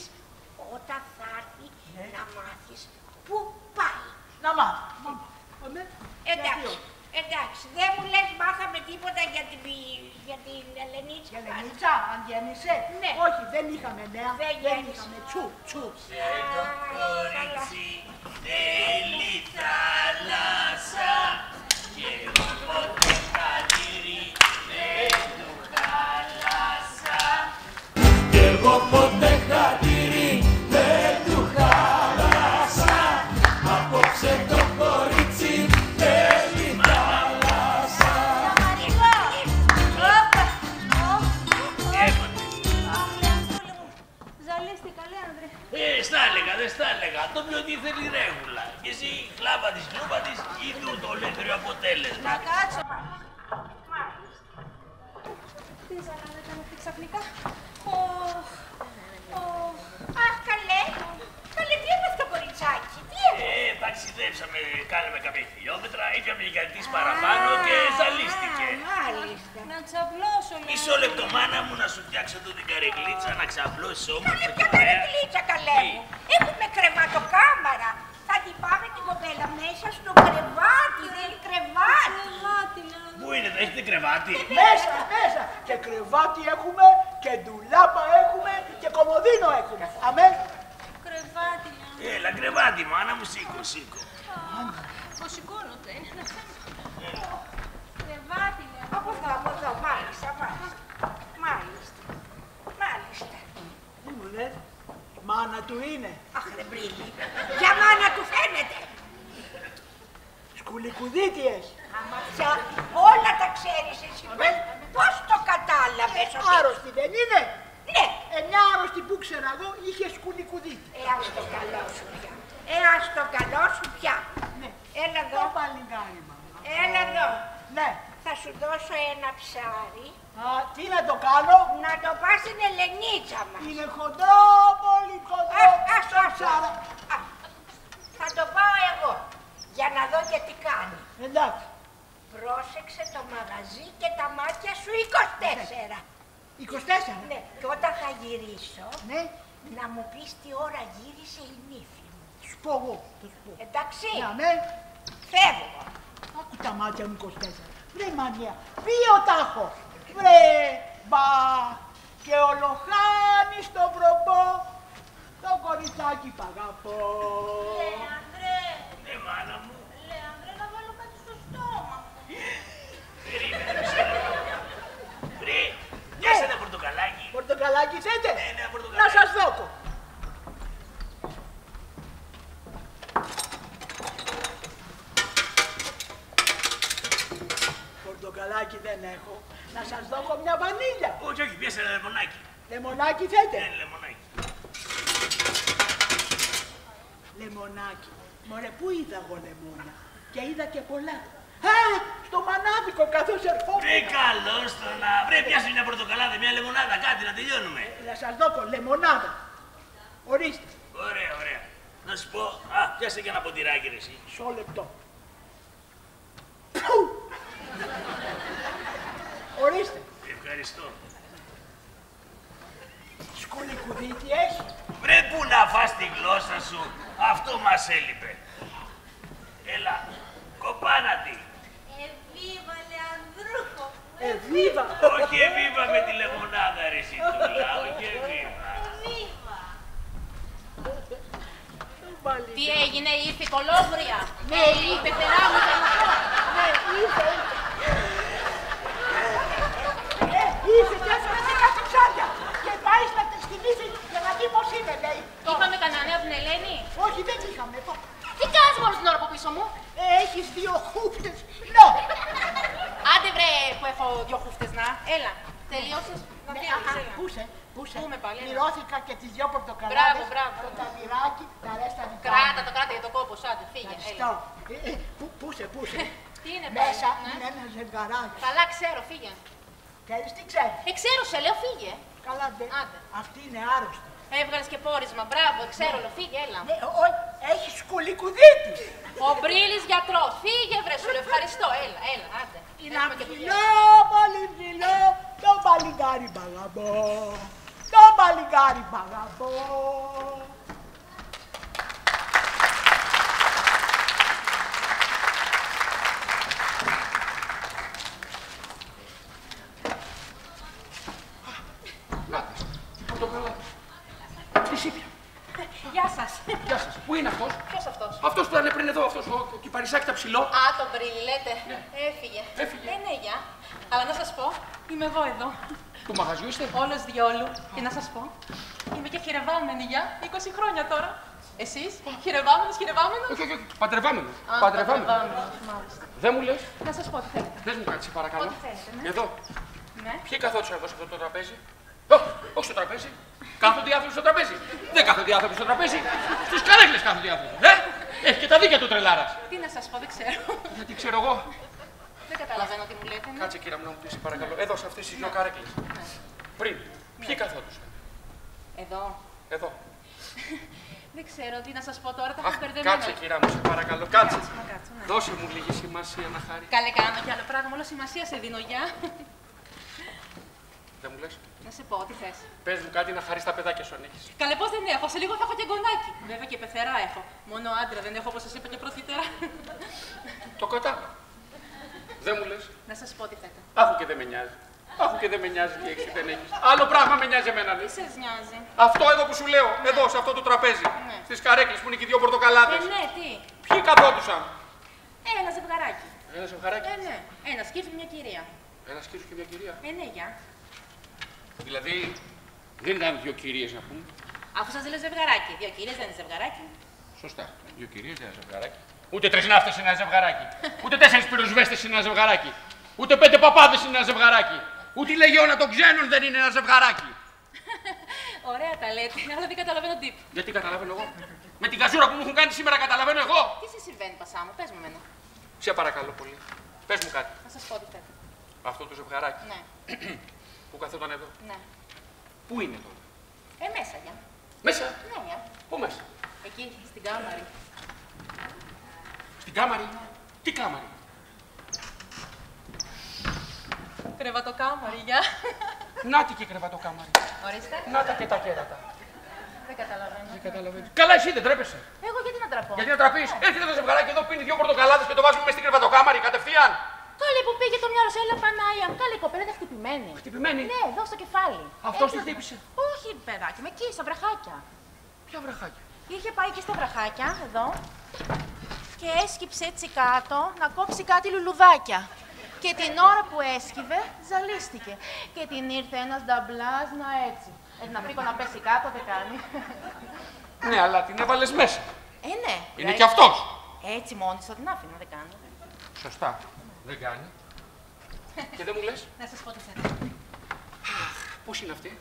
όταν θα έρθει να μάθεις πού πάει. Να μάθει. Εντάξει, δεν μου λες μάθαμε τίποτα για την Ελενίτσα. Για Ελενίτσα, αν γέννησε. Ναι. Όχι, δεν είχαμε νέα. Δεν είχαμε τσου. Σε το κορίτσι θέλει θάλασσα και όποτε χατήρι δεν του χάλασα. Κι εγώ ποτέ χατήρι δεν του χάλασα. Απόψε το κορίτσι θέλει θάλασσα. Ζαλίστηκα, Λέανδρε. Δεν στα έλεγα. Το ποιοτή θέλει ρέγουλα. Και εσύ χλάπα της, κλούπα της, είδου το ολέθριο αποτέλεσμα. Να κάτσω. Τι ζαλάνε ήταν αυτή ξαφνικά. Αχ, καλέ, τι έπαθε το κοριτσάκι, τι έπαθε. Ταξιδέψαμε, κάναμε κάποια χιλιόμετρα, είχαμε λιγαλτής παραπάνω και ζαλίστηκε. Μάλιστα. Να ξαπλώσω, λέω. Μισό λεπτό, μάνα μου, να σου φτιάξω εδώ την καρεκλίτσα, να ξαπλώσεις όμορφα και Ποια ωραία. καρεκλίτσα, καλέ μου. Έχουμε κρεβατοκάμαρα. Θα την πάμε την κοπέλα μέσα στο κρεβάτι, θέλει κρεβάτι. Πού είναι, θα έχετε κρεβάτι. Μέσα. Και κρεβάτι έχουμε, και ντουλάπα έχουμε, και κομμωδίνο έχουμε. Αμέ. Κρεβάτι, Έλα, κρεβάτι, μάνα μου, σήκω. Πώς σηκώνονται, είναι ένα θέμα. Κρεβάτι, λέω. Από εδώ, μάλιστα. Τι μου λες, μάνα του είναι. Αχ, ρε Μπρίλι, για μάνα του φαίνεται. Σκουλικουδίτιες. Άμα πια όλα τα ξέρεις εσύ. Πώς το κατάλαβες ότι... Άρρωστη δεν είναι. Ναι. Μια άρρωστη που ξέρα εγώ είχε σκουλικουδίτη. Ας το καλό σου πια. Ναι. Έλα εδώ. Το παλικάρι, μάνα. Έλα εδώ. Ναι. Θα σου δώσω ένα ψάρι. Τι να το κάνω. Να το πας στην Ελενίτσα μας. Είναι χοντρό, πολύ χοντρό. Άσο. Θα το πάω εγώ. Για να δω και τι κάνει. Εντάξει. Πρόσεξε το μαγαζί και τα μάτια σου 24. 24. Ναι. Και όταν θα γυρίσω, ναι, να μου πεις τι ώρα γύρισε η νύφη μου. Σου πω εγώ. Εντάξει. Ναι. Φεύγω. Άκου τα μάτια μου 24. Βρε μανία, ποιο τα έχω. Βρε μπα και ολοχάνει στο προπό. Το κοριτσάκι π' αγαπώ. Λέανδρε. Ναι, μάνα μου. Λέανδρε, να βάλω κάτι στο στόμα μου. Περίμενε, βρε, πιάσε ένα πορτοκαλάκι. Πορτοκαλάκι θέλετε. Ναι, ένα πορτοκαλάκι. Να σας δώκω. Πορτοκαλάκι δεν έχω. Να σας δώκω μια βανίλια. Όχι, πιάσε ένα λεμονάκι. Λεμονάκι θέλετε. Ναι, λεμονάκι. Λεμονάκι. Μωρέ, πού είδα εγώ λεμόνα. Και είδα και πολλά. Στο μανάδικο καθώς ερχόμουν. Βρε, καλώς το να... Βρε, πιάσε μια πορτοκαλάδα, μια λεμονάδα, κάτι να τελειώνουμε. Να σας δώκω λεμονάδα. Ορίστε. Ωραία. Να σου πω, πιάσε και ένα ποτηράκι ρε εσύ. Μισό λεπτό. Ορίστε. Ευχαριστώ. Σκουλικουδίτη έχει. Βρε που να φας τη γλώσσα σου, αυτό μας έλειπε. Έλα, κοπάνατη. Εβίβα, Λεανδρούχο. Εβίβα. Όχι εβίβα με τη λεμονάδα ρε Σιτούλα, όχι εβίβα. Τι έγινε, ήρθε η κολόβρια. Ναι, η πεθερά μου ήταν αυτό. Ναι, ήρθε. Ήρθε και έφερε 10 ψάρια. Και πάει να τη θυμίσει για να δει πώς είναι, λέει. Είχαμε κανένα νέο από την Ελένη. Όχι, δεν είχαμε. Τι κάνεις μόλις την ώρα από πίσω μου. Έχεις 2 χούφτες. Ναι. Άντε βρε που έχω 2 χούφτες να. Έλα, τελείωσες. Να φύγεις. Πούσε. Πούμε πάλι. Πληρώθηκα και τις 2 πορτοκαλάδες. Μπράβο. Το ταμιράκι, τα ρέστα δικά μου. Κράτα για το κόπο σου, άντε, φύγε. Ευχαριστώ. Πούσε. Τι είναι Μέσα πάλι, είναι ένα ζευγαράκι. Καλά, ξέρω, φύγε. Ξέρεις τι ξέρεις. Ξέρω, σε λέω, φύγε. Καλά, άντε. Αυτή είναι άρρωστη. Έβγαλες και πόρισμα, μπράβο, ξέρω, φύγε, έλα. Ναι, έχει σκουλικουδίτη. Ο Μπρίλης γιατρός, φύγε βρε, σου λέω, ευχαριστώ, έλα, άντε. Είναι αμφιλό, πολύ ψηλό, το παλικάρι μπαγαμπό. Το παλικάρι μπαγαμπό. Γεια σας. Γεια σας. Πού είναι αυτός? Ποιος αυτός? Αυτός που ήταν πριν εδώ, αυτός ο κυπαρισάκι τα ψηλό. Α, τον Μπρίλη λέτε. Έφυγε. Ναι, γεια. Αλλά να σας πω, είμαι εγώ εδώ. Του μαγαζιού είστε? Όλος διόλου. Και να σας πω, είμαι και χειρευάμενη για 20 χρόνια τώρα. Εσείς, χειρευάμενος. Όχι, παντρευάμενος. Μάλιστα. Δεν μου λες? Να σας πω τι θέλετε. Δες μου κάτι, σε παρακαλώ. Ό,τι θέλετε, ναι. Εδώ. Ναι. Ποιοι καθόντουσαν εδώ σε αυτό το τραπέζι? Όχι στο τραπέζι. Κάθονται οι άνθρωποι στο τραπέζι. Δεν κάθονται οι άνθρωποι στο τραπέζι. Στις καρέκλες κάθονται οι άνθρωποι. Έχει και τα δίκαια του τρελάρας. Τι να σας πω, δεν ξέρω. Γιατί ξέρω εγώ. Δεν καταλαβαίνω τι μου λέτε. Ναι. Κάτσε κύρα μου να μου πεις, παρακαλώ. Εδώ σε αυτές τις 2 καρέκλες. Ναι. Πριν. Ποιοι καθόντουσαν? Εδώ. Δεν ξέρω τι να σας πω τώρα, τα έχω μπερδεμένο. Κάτσε κύρα μου, σε παρακαλώ. Κάτσε. Ναι. Δώσε μου λίγη σημασία να χάρη. Καλέ, κάνω κι άλλο πράγμα, όλο σημασία σε δίνω, γεια. Δεν μου λες? Να σε πω, τι θες. Πες μου κάτι να χαρείς τα παιδάκια σου αν έχεις. Καλέ, πώς δεν έχω, σε λίγο θα έχω και γκονάκι. Βέβαια και πεθερά έχω. Μόνο άντρα δεν έχω, όπως σας είπα και προθύτερα. Το κατάλαβα. Δεν μου λες? Να σας πω τι θέτε. Άχου και δεν με νοιάζει. Τι έχεις, δεν έχεις. Άλλο πράγμα με νοιάζει εμένα. Τι σας νοιάζει? Αυτό εδώ που σου λέω, εδώ σε αυτό το τραπέζι. Ναι. Στις καρέκλες που είναι και 2 πορτοκαλάδες. Ναι, τι. Ποιοι καθόντουσαν? Ένα ζευγαράκι. Ένα ζευγαράκι. Ναι. Ένας κύριος και μια κυρία. Ένας κύριος και μια κυρία. Ναι, γεια. Δηλαδή, δεν ήταν 2 κυρίες να πούμε. Αφού σας λέω ζευγαράκι. 2 κυρίες δεν είναι ζευγαράκι. Σωστά. 2 κυρίες δεν είναι ζευγαράκι. Ούτε 3 ναύτες είναι ένα ζευγαράκι. Ούτε 4 πυροσβέστες είναι ένα ζευγαράκι. Ούτε 5 παπάδες είναι ένα ζευγαράκι. Ούτε η λεγιώνα των ξένων δεν είναι ένα ζευγαράκι. Ωραία τα λέτε, αλλά δεν καταλαβαίνω τι. Γιατί καταλαβαίνω εγώ? Με την καζούρα που μου έχουν κάνει σήμερα καταλαβαίνω εγώ. Τι σε συμβαίνει, Πασά μου, πες μου εμένα. Σε παρακαλώ πολύ. Πες μου κάτι. Να σας πω τι θέλετε. Αυτό το ζευγαράκι. Ναι. Που καθόταν εδώ. Ναι. Πού είναι τώρα? Μέσα, γεια. Μέσα. Ναι, γεια. Πού μέσα? Εκεί, στην κάμαρη. Στην κάμαρη. Τι κάμαρη? Κρεβατοκάμαρη, γεια. Νάτι και κρεβατοκάμαρη. Ορίστε. Να τα και τα κέρατα. Δεν καταλαβαίνω. Δεν καταλαβαίνω. Καλά, εσύ δεν τρέπεσαι. Εγώ γιατί να τραπώ. Γιατί να τραπείς? Έρχεται το ζευγαράκι εδώ, πίνει 2 πορτοκαλάδες και το βάζουμε μέσα στην κρεβατοκάμαρη κατευθείαν. Καλή που πήγε το μυαλό σε έλα Πανάγια. Καλή κοπέλα είναι χτυπημένη. Χτυπημένη? Ναι, εδώ στο κεφάλι. Αυτός τη χτύπησε? Όχι, παιδάκι, με εκεί στα βραχάκια. Ποια βραχάκια? Είχε πάει και στα βραχάκια, εδώ, και έσκυψε έτσι κάτω να κόψει κάτι λουλουδάκια. Και την ώρα που έσκυβε, ζαλίστηκε. Και την ήρθε ένας νταμπλάς να έτσι. Να φύγω να πέσει κάτω, δεν κάνει. Ναι, αλλά την έβαλες μέσα. Ναι. Είναι κι αυτός. Έτσι μόνη θα την άφηνα, δεν κάνει. Σωστά. Δεν κάνει. Και δεν μου λες? Να σας πω τι θέλετε. Πώς είναι αυτή?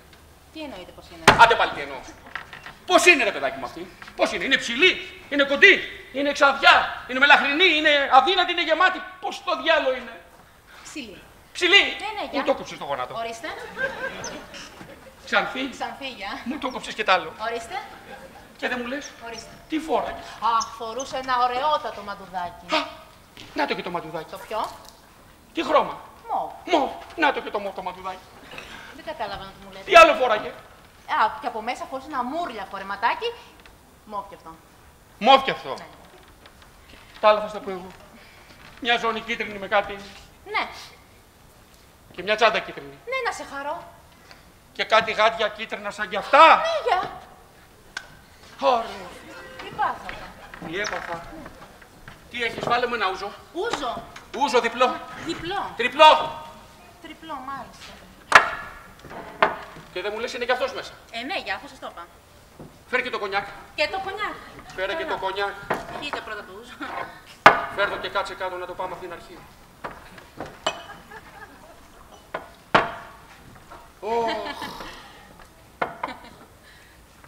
Τι εννοείτε πώς είναι? Άντε πάλι τι εννοώ. Πώς είναι ρε παιδάκι μου αυτή? Πώς είναι ψηλή, είναι κοντή, είναι εξαδιά, είναι μελαχρινή, είναι αδύνατη, είναι γεμάτη. Πώς το διάλογο είναι? Ψηλή. Ψηλή! Ναι, Μου το κόψεις το γονάτο. Ορίστε. Ξανθή. Ξανθή, γεια. Μου το κόψεις και τ' άλλο. Ορίστε. Και δεν μου λες? Ορίστε. Τι φόραγε? Αχ, φορούσε ένα ωραιότατο μαντουδάκι. Να το και το μαντουδάκι. Το ποιο? Τι χρώμα? Μοβ. Μοβ. Να το και το μοβ το μαντουδάκι. Δεν κατάλαβα να τι μου λέτε. Τι άλλο φόραγε? Και από μέσα χωρίς ένα μούρλια φορεματάκι. Μόφια αυτό. Μόφια αυτό. Ναι. Τα άλλα θα στα πω εγώ. Μια ζώνη κίτρινη με κάτι. Ναι. Και μια τσάντα κίτρινη. Ναι, να σε χαρώ. Και κάτι γάντια κίτρινα σαν κι αυτά. Ναι, για. Ωραία. Τι πάθατε. Τι έπαθα. Τι έχεις, βάλε μου ένα ούζο. Ούζο. Ούζο διπλό. Διπλό. Τριπλό. Τριπλό, μάλιστα. Και δεν μου λες είναι κι αυτός μέσα. Ναι, για, αφού σας το είπα. Φέρε και το κονιάκ. Και το κονιάκ. Φέρε και το κονιάκ. Πείτε πρώτα το ούζο. Φέρ' το και κάτσε κάτω να το πάμε από την αρχή.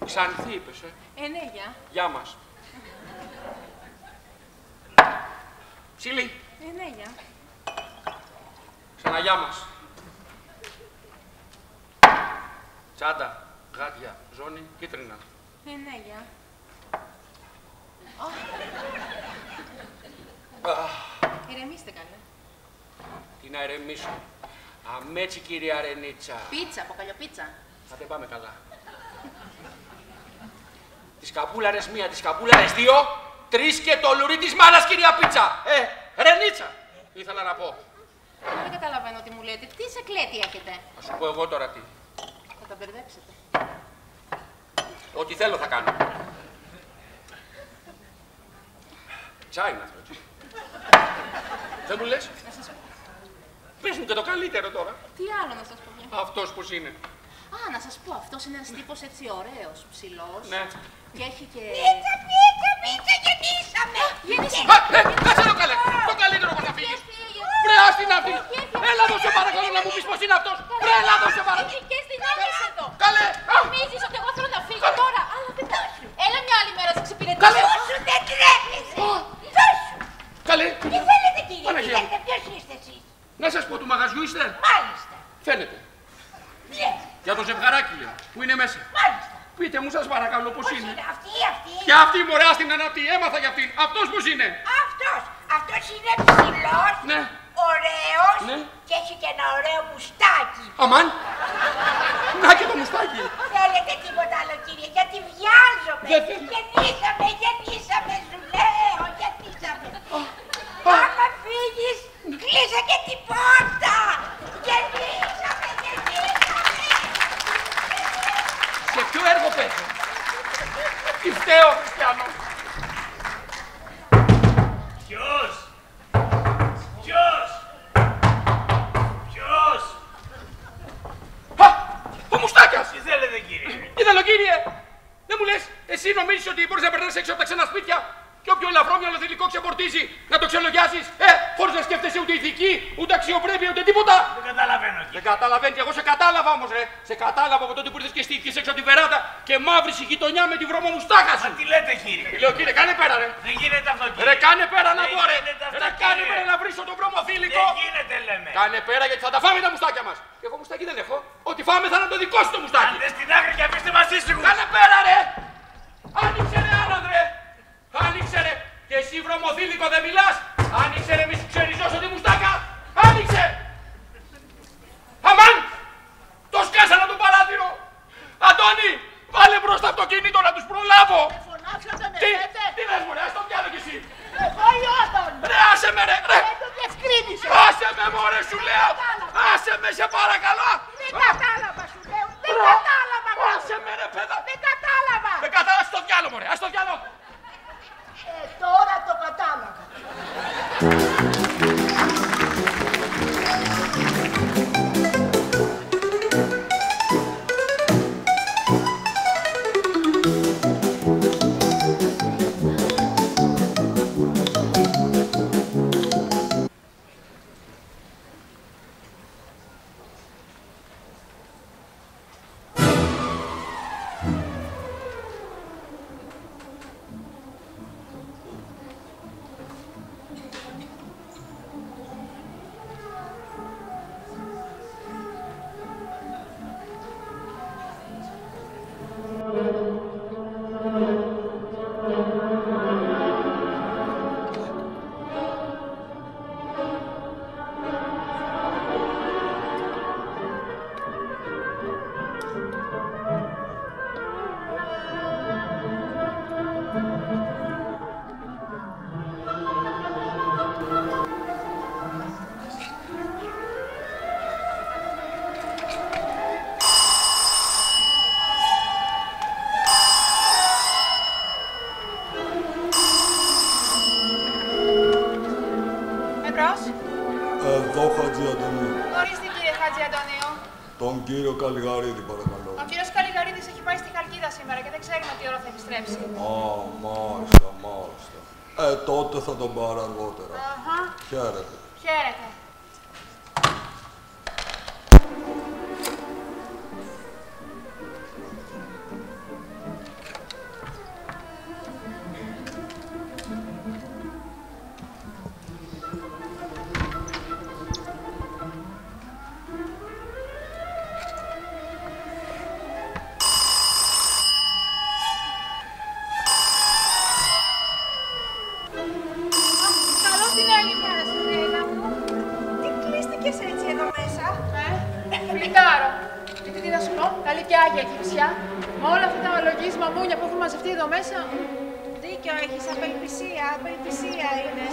Ξανθή είπες, Ναι, για. Γεια μας. Ψήλη. Ναι, για. Ξαναγιά μας. Τσάντα, γάντια, ζώνη, κίτρινα. Ναι, για. Ηρεμήστε καλέ. Τι να ηρεμήσω. Αμέτσι, κυρία Ρενίτσα. Πίτσα, αποκαλιοπίτσα. Θα δεν πάμε καλά. Τις καπούλαρες μία, τις καπούλαρες δύο, τρεις και το λουρί της μάνας, κυρία Πίτσα. Ρενίτσα, ήθελα να πω. Δεν καταλαβαίνω τι μου λέτε. Τι σε κλέτη έχετε. Θα σου πω εγώ τώρα τι. Θα τα μπερδέψετε. Ό,τι θέλω θα κάνω. Τσάι είναι αυτό, έτσι. Δεν μου λες. Να σας πω. Πες μου και το καλύτερο τώρα. Τι άλλο να σας πω. Αυτός πώς είναι. Να σας πω, αυτός είναι ένας τύπος έτσι ωραίος, ψηλός. Ναι. Και έχει και... Πίτσα, γεννήσαμε! Κάτσε εδώ καλέ, το καλύτερο πως θα φύγεις. Βρε, ας την αυτή. Έλα εδώ σε παρακαλώ να μου πεις πως είναι αυτός. Βρε, έλα εδώ σε παρακαλώ. Και στην άλλη εδώ. Καλέ. Νομίζεις ότι εγώ θέλω να φύγω τώρα. Αλλά δεν θα σου. Έλα μια άλλη μέρα να σε εξυπηρετήσω. Καλέ. Σου δεν τρέπεσαι! Δώσου! Καλέ. Τι θέλετε κύριε, τι Παναγία μου. θέλετε, ποιος είστε εσείς? Να σας πω του μαγαζιού είστε. Μάλιστα. Φαίνεται. Ναι. Για το ζευγαράκι λέω, που είναι μέσα. Μάλιστα. Πείτε μου σας παρακαλώ πώς είναι. Αυτή. Και αυτή μωρά στην ανάπτη, έμαθα για αυτήν. Αυτός πώς είναι. Αυτός είναι ψηλός, ναι. ωραίος ναι. Και έχει και ένα ωραίο μουστάκι. Αμάν. Να και το μουστάκι. Θέλετε τίποτα άλλο κύριε, γιατί βιάζομαι. Δεν θέλω. Γεννήσαμε σου λέω, γεννήσαμε. Άμα φύγεις, κλείσε και την πόρτα. Γεννήσαμε. Σε ποιο έργο πέφτω. Τι φταίω, Χριστιανό. Ποιος. Ο Μουστάκιας. Τι θέλετε κύριε. Ήθελα κύριε. Δεν μου λες, εσύ νομίζεις ότι μπορείς να περνάς έξω από τα ξένα σπίτια και όποιο ελαφρόμυαλο θηλυκό ξεπορτίζει να το ξελογιάσεις, χωρίς να σκέφτεσαι ούτε ηθική, ούτε αξιοπρέπεια, ούτε τίποτα. Δεν καταλαβαίνω. Δεν καταλαβαίνεις, εγώ σε κατάλαβα όμως, Σε κατάλαβα από τότε που ήρθες και στήθηκες έξω από την βεράτα και μαύρης η γειτονιά με τη βρώμο μουστάκα σου. Μα τι λέτε κύριε. Λέω κύριε, κάνε πέρα ρε. Δεν γίνεται αυτό κύριε. Ρε κάνε πέρα να δω ρε. Ρε κάνε πέρα να βρίσω το βρώμο θηλυκό. Δεν γίνεται λέμε. Κάνε πέρα γιατί θα τα φάμε τα μουστάκια μας. Και εγώ μουστάκι δεν έχω. Ό,τι φάμε θα είναι το δικό σου το μουστάκι. Άντε στην άκρη και αφήστε μας ήσυχους. Κάνε πέρα ρε. Άνοιξε ρε άναδρε. Άνοιξε ρε. Και εσύ βρωμοθήλικο δεν μιλάς. Άνοιξε ρε, μη σου ξεριζώσω τη μουστάκα. Άνοιξε. Αμάν. Το σκάσανα το παράθυρο. Αντώνη, βάλε μπρος το αυτοκίνητο να τους προλάβω. Φωνάξατε με λέτε. Τι λες μωρέ, ας το πιάνω κι εσύ. Εγώ ή ο Αντώνης. Ρε άσε με ρε. Δεν το διευκρίνησε. Άσε με μωρέ σου λέω. Άσε με σε παρακαλώ. Δεν κατάλαβα σου λέω. Δεν κατάλαβα. Άσε με ρε παιδά. Δεν κατάλαβα. Δεν κατάλαβα, ας το διάλο μωρέ, ας το διάλο. Τώρα το κατάλαβα. κύριο Καλλιγαρίδη, παρακαλώ. Ο κύριος Καλλιγαρίδης έχει πάει στη Χαλκίδα σήμερα και δεν ξέρουμε τι ώρα θα επιστρέψει. Α, μάλιστα, μάλιστα. Τότε θα τον πάρω αργότερα. Αχα. Χαίρετε. Χαίρετε. Με όλα αυτά τα λογίσμα μούνια που έχουν μαζευτεί εδώ μέσα. Δίκιο έχεις, απελπισία, απελπισία είναι.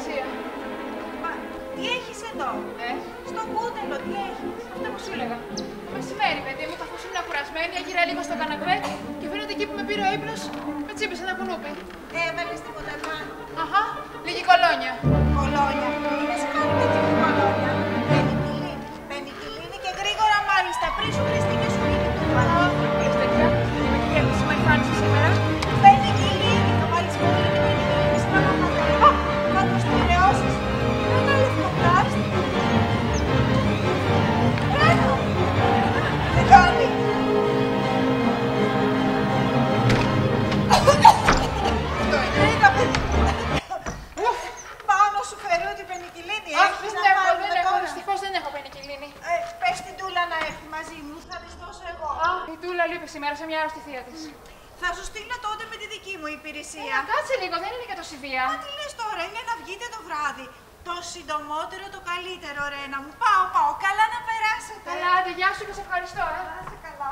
Μα τι έχεις εδώ, στο κούτελο, τι έχεις. Αυτό που σου έλεγα. Το μεσημέρι, παιδί μου, καθώς ήμουν κουρασμένη, έγειρα λίγο στο καναπέ και φαίνεται εκεί που με πήρε ο ύπνος, με τσίπησε ένα κουνούπι. Έβαλες τίποτα πάνω. Αχα, λίγη κολόνια. Κολόνια. Τι σε κάνει με την κολόνια. Πενικυλίνη και γρήγορα μάλιστα, πριν σου χρειαστεί και σου είναι το πάνω. Σήμερα. Πενικυλίνη, το βάλεις πολύ και πενικυλίνη στην αναπατέρα. Θα το στερεώσεις. Ένα λευκοπλάστη. Ένα. Τι κάνει. Πάνω σου φέρω την πενικυλίνη. Έχεις να βάλουμε τώρα. Δυστυχώς δεν έχω πενικυλίνη. Πες την Τούλα να έρθει μαζί μου, θα της δώσω εγώ. Η Τούλα λείπει σήμερα σε μια άρρωστη θεία της. Θα σου στείλω τότε με τη δική μου υπηρεσία. Κάτσε λίγο, δεν είναι και το Σιβία. Μα τι λες τώρα, είναι να βγείτε το βράδυ. Το συντομότερο, το καλύτερο, Ρένα μου. Πάω. Καλά να περάσετε. Καλά, άντε, γεια σου και σε ευχαριστώ, Είσαι καλά.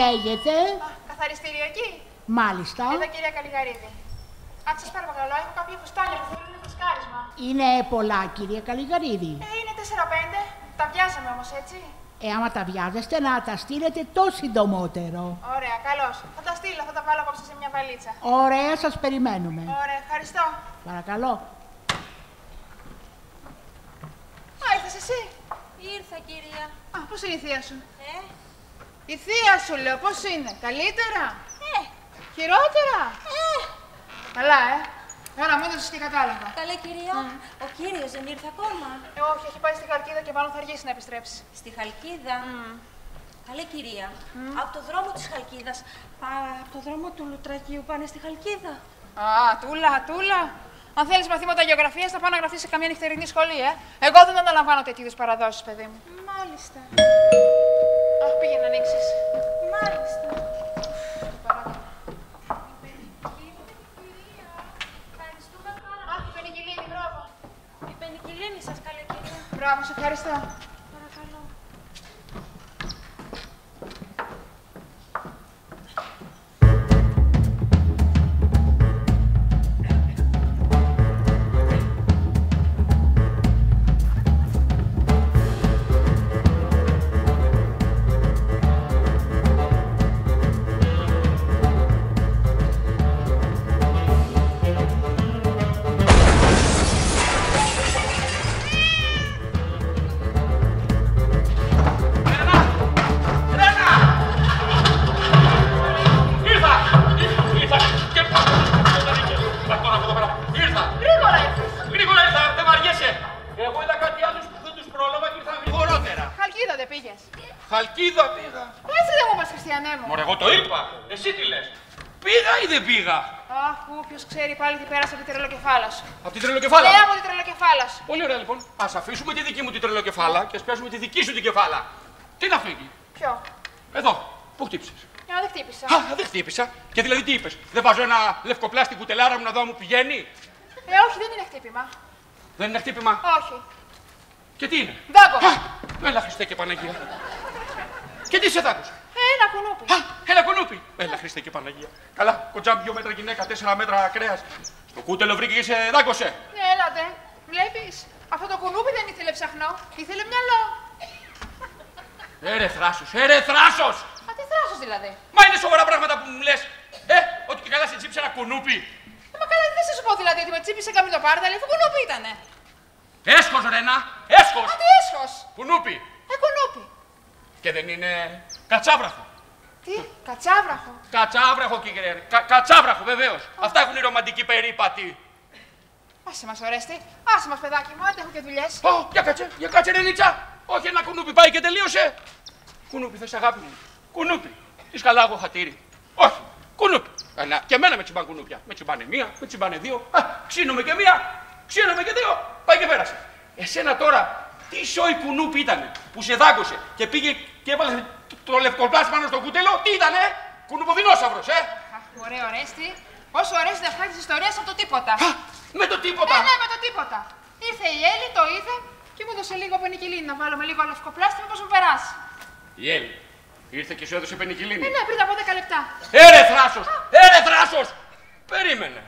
Λέγεται. Καθαριστηριακή. Μάλιστα. Εδώ, κυρία Καλλιγαρίδη. Αν σας παρακαλώ, έχω κάποια φουστάνια που θέλουν φρεσκάρισμα. Είναι πολλά, κυρία Καλλιγαρίδη. Είναι 4-5. Τα βιάζαμε όμως, έτσι. Άμα τα βιάζεστε, να τα στείλετε το συντομότερο. Ωραία, καλώς. Θα τα στείλω, θα τα βάλω απόψε σε μια βαλίτσα. Ωραία, σας περιμένουμε. Ωραία, ευχαριστώ. Παρακαλώ. Ήρθες εσύ. Ήρθα, κυρία. Πώς είναι η θεία σου. Η θεία σου, λέω, πώς είναι. Καλύτερα. Χειρότερα. Καλά, Έλα, μου έδωσες τι κατάλαβα. Καλέ, κυρία. Ο κύριος δεν ήρθε ακόμα. Όχι, έχει πάει στη Χαλκίδα και μάλλον θα αργήσει να επιστρέψει. Στη Χαλκίδα. Καλέ, κυρία. Από το δρόμο της Χαλκίδας, από το δρόμο του Λουτρακίου πάνε στη Χαλκίδα. Τούλα. Αν θέλεις μαθήματα γεωγραφίας, θα πάω να γραφτείς σε καμία νυχτερινή σχολή, Εγώ δεν αναλαμβάνω τέτοιου είδους παραδόσεις, παιδί μου. Μάλιστα. Πήγαινε να ανοίξεις. Μάλιστα. Η πενικυλίνη, μπράβο. Η πενικυλίνη σας, καλέ, κυρία. Μπράβο, σε ευχαριστώ. Παρακαλώ. Χαλκίδα πήγα. Έτσι δεν μου είπες, Χριστιανέ μου. Μωρέ, εγώ το είπα. Εσύ τι λες. Πήγα ή δεν πήγα. Αχ, ποιος ξέρει πάλι τι πέρασε από την τρελοκεφάλα σου. Από την τρελοκεφάλα. Ναι, από την τρελοκεφάλα σου. Πολύ ωραία λοιπόν. Ας αφήσουμε τη δική μου την τρελοκεφάλα και ας πιάσουμε τη δική σου την κεφάλα. Τι να φύγει. Ποιο. Εδώ. Πού χτύπησες. Δεν χτύπησα. Δεν χτύπησα. Και δηλαδή τι είπες. Δεν βάζω ένα λευκοπλάστη κουτελάρα μου να δω αν μου πηγαίνει. Όχι, δεν είναι χτύπημα. Δεν είναι χτύπημα. Όχι. Και τι είναι. Δάγκωμα. Έλα Χριστέ και Παναγία. Και τι σε δάκουσα. Ένα κουνούπι. Ένα κουνούπι. Έλα Χριστέ και Παναγία. Καλά, κοτσάμ 2 μέτρα γυναίκα, 4 μέτρα κρέας. Στο κούτελο βρήκε και σε δάκωσε. Ναι, έλατε. Βλέπεις. Αυτό το κουνούπι δεν ήθελε ψαχνό. Ήθελε μυαλό. Έρε θράσος! Α, τι θράσος δηλαδή. Μα είναι σοβαρά πράγματα που μου λες. Ότι και καλά σε τσίπησε ένα κουνούπι. Μα καλά, δεν θα σου πω δηλαδή ότι με τσίπησε καμιλοπάρδαλη, αφού κουνούπι ήτανε. Έσχος, Ρένα, έσχος. Α, τι έσχος. Κουνούπι. Κουνούπι. Και δεν είναι κατσάβραχο. Τι, κατσάβραχο. Κατσάβραχο, κύριε. Κατσάβραχο, βεβαίως. Αυτά έχουν οι ρομαντικοί περίπατοι. Άσε μας, Ορέστη. Άσε μας, παιδάκι μου, άντε έχω και δουλειές. Για κάτσε, Ρενίτσα. Όχι, ένα κουνούπι πάει και τελείωσε. Κουνούπι, θες αγάπη μου. Κουνούπι. Τι καλά εγώ χατήρι. Όχι, κουνούπι. Και εμένα με τσιμπάνε κουνούπια. Με τσιμπάνε μία, με τσιμπάνε δύο. Ξύνομαι και μία, ξύνομαι και δύο. Πάει και πέρασε. Εσένα τώρα, τι σόι κουνούπι ήτανε που σε δάγκωσε και πήγε και έβαλε το λευκοπλάσ πάνω στο κουτέλο. Τι ήτανε, κουνουποδινόσαυρος, Ωραία, Ορέστη. Όσο Ορέστη να φτιάχνει ιστορίες από το τίποτα. Με το τίποτα. Ναι, με το τίποτα. Ήρθε η Έλλη, το είδε και μου έδωσε λίγο πενικυλίνη να βάλω με λίγο λευκοπλάστη μήπως μου περάσει. Η Έλλη ήρθε και σου έδωσε πενικυλίνη. Ναι, πριν από 10 λεπτά. Έρε θράσος! Περίμενε.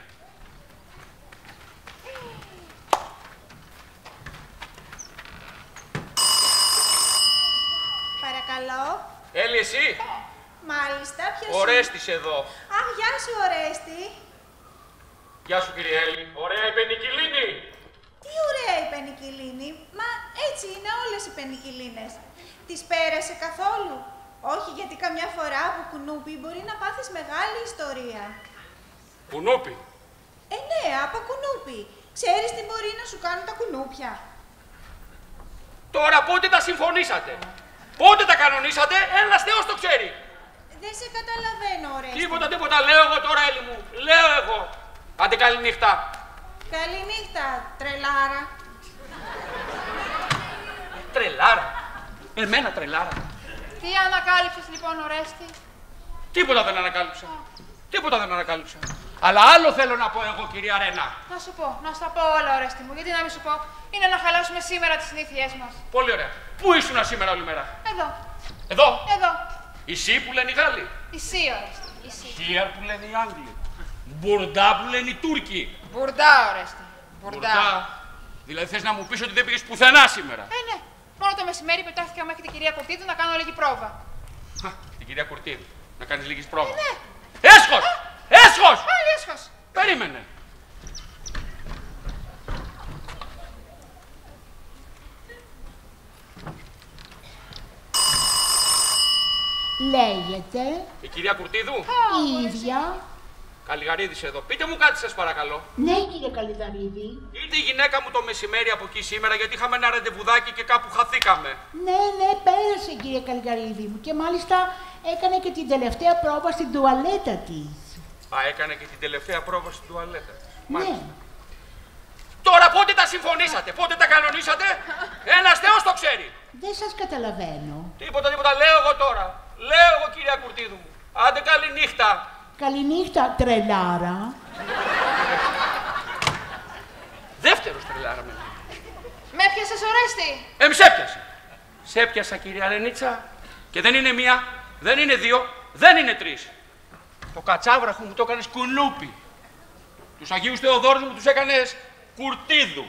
Παρακαλώ. Έλλη, εσύ. Μάλιστα, ποιος είναι? Ορέστης εδώ. Αχ, γεια σου, Ορέστη. Γεια σου, κύριε Έλλη. Ωραία η πενικυλίνη. Τι ωραία η πενικυλίνη. Μα έτσι είναι όλες οι πενικυλίνες. Τις πέρασε καθόλου? Όχι, γιατί καμιά φορά από κουνούπι μπορεί να πάθεις μεγάλη ιστορία. Κουνούπι. Ναι, από κουνούπι. Ξέρεις τι μπορεί να σου κάνουν τα κουνούπια? Τώρα πότε τα συμφωνήσατε? Πότε τα κανονίσατε? Ένας Θεός το ξέρει. Δεν σε καταλαβαίνω, Ορέστη. Τίποτα. Λέω εγώ τώρα, Έλλη μου. Λέω εγώ. Άντε, καλή νύχτα. Καληνύχτα, τρελάρα. Τρελάρα. Εμένα τρελάρα. Τι ανακάλυψες λοιπόν, Ορέστη? Τίποτα δεν ανακάλυψα. Αλλά άλλο θέλω να πω εγώ, κυρία Ρένα. Να σου τα πω όλα, Ορέστη μου. Γιατί να μην σου πω? Είναι να χαλάσουμε σήμερα τις συνήθειές μας. Πολύ ωραία. Πού ήσουνα σήμερα όλη μέρα? Εδώ. Ισί που λένε οι Γάλλοι. Ισί, Ορέστη. Χίαρ που λένε οι Άγγλοι. Μπουρντά που λένε οι Τούρκοι. Μπουρντά, Ορέστη. Μπουρντά. Δηλαδή θες να μου πεις ότι δεν πήγες πουθενά σήμερα? Ναι. Μόνο το μεσημέρι πετάχτηκα μέχρι την κυρία Κουρτίδου να κάνω λίγη πρόβα. Την κυρία Κουρτίδου. Να κάνεις λίγη πρόβα. Ναι. Έσχος! Πάλι έσχος. Περίμενε. Λέγεται. Η κυρία Κουρτίδου. Η ίδια. Καλλιγαρίδης εδώ. Πείτε μου κάτι σας παρακαλώ. Ναι, κύριε Καλλιγαρίδη. Ήρθε η γυναίκα μου το μεσημέρι από εκεί σήμερα γιατί είχαμε ένα ραντεβουδάκι και κάπου χαθήκαμε. Ναι, πέρασε, κύριε Καλλιγαρίδη μου. Και μάλιστα έκανε και την τελευταία πρόβα στην τουαλέτα της. Έκανε και την τελευταία πρόβα στην τουαλέτα της. Ναι. Τώρα πότε τα συμφωνήσατε, πότε τα κανονίσατε? Ένας Θεός το ξέρει. Δεν σας καταλαβαίνω. Τίποτα. Λέω εγώ τώρα. Λέω εγώ, κυρία Κουρτίδου μου. Άντε, καλή νύχτα. Καληνύχτα, τρελάρα. Δεύτερος τρελάρα με. Με έπιασες, Ορέστη. Σ' έπιασε. Σε έπιασα, κυρία Ρενίτσα. Και δεν είναι μία, δεν είναι δύο, δεν είναι τρεις. Το κατσάβραχο μου το έκανες κουνούπι. Τους Αγίους Θεοδόρους μου τους έκανες Κουρτίδου.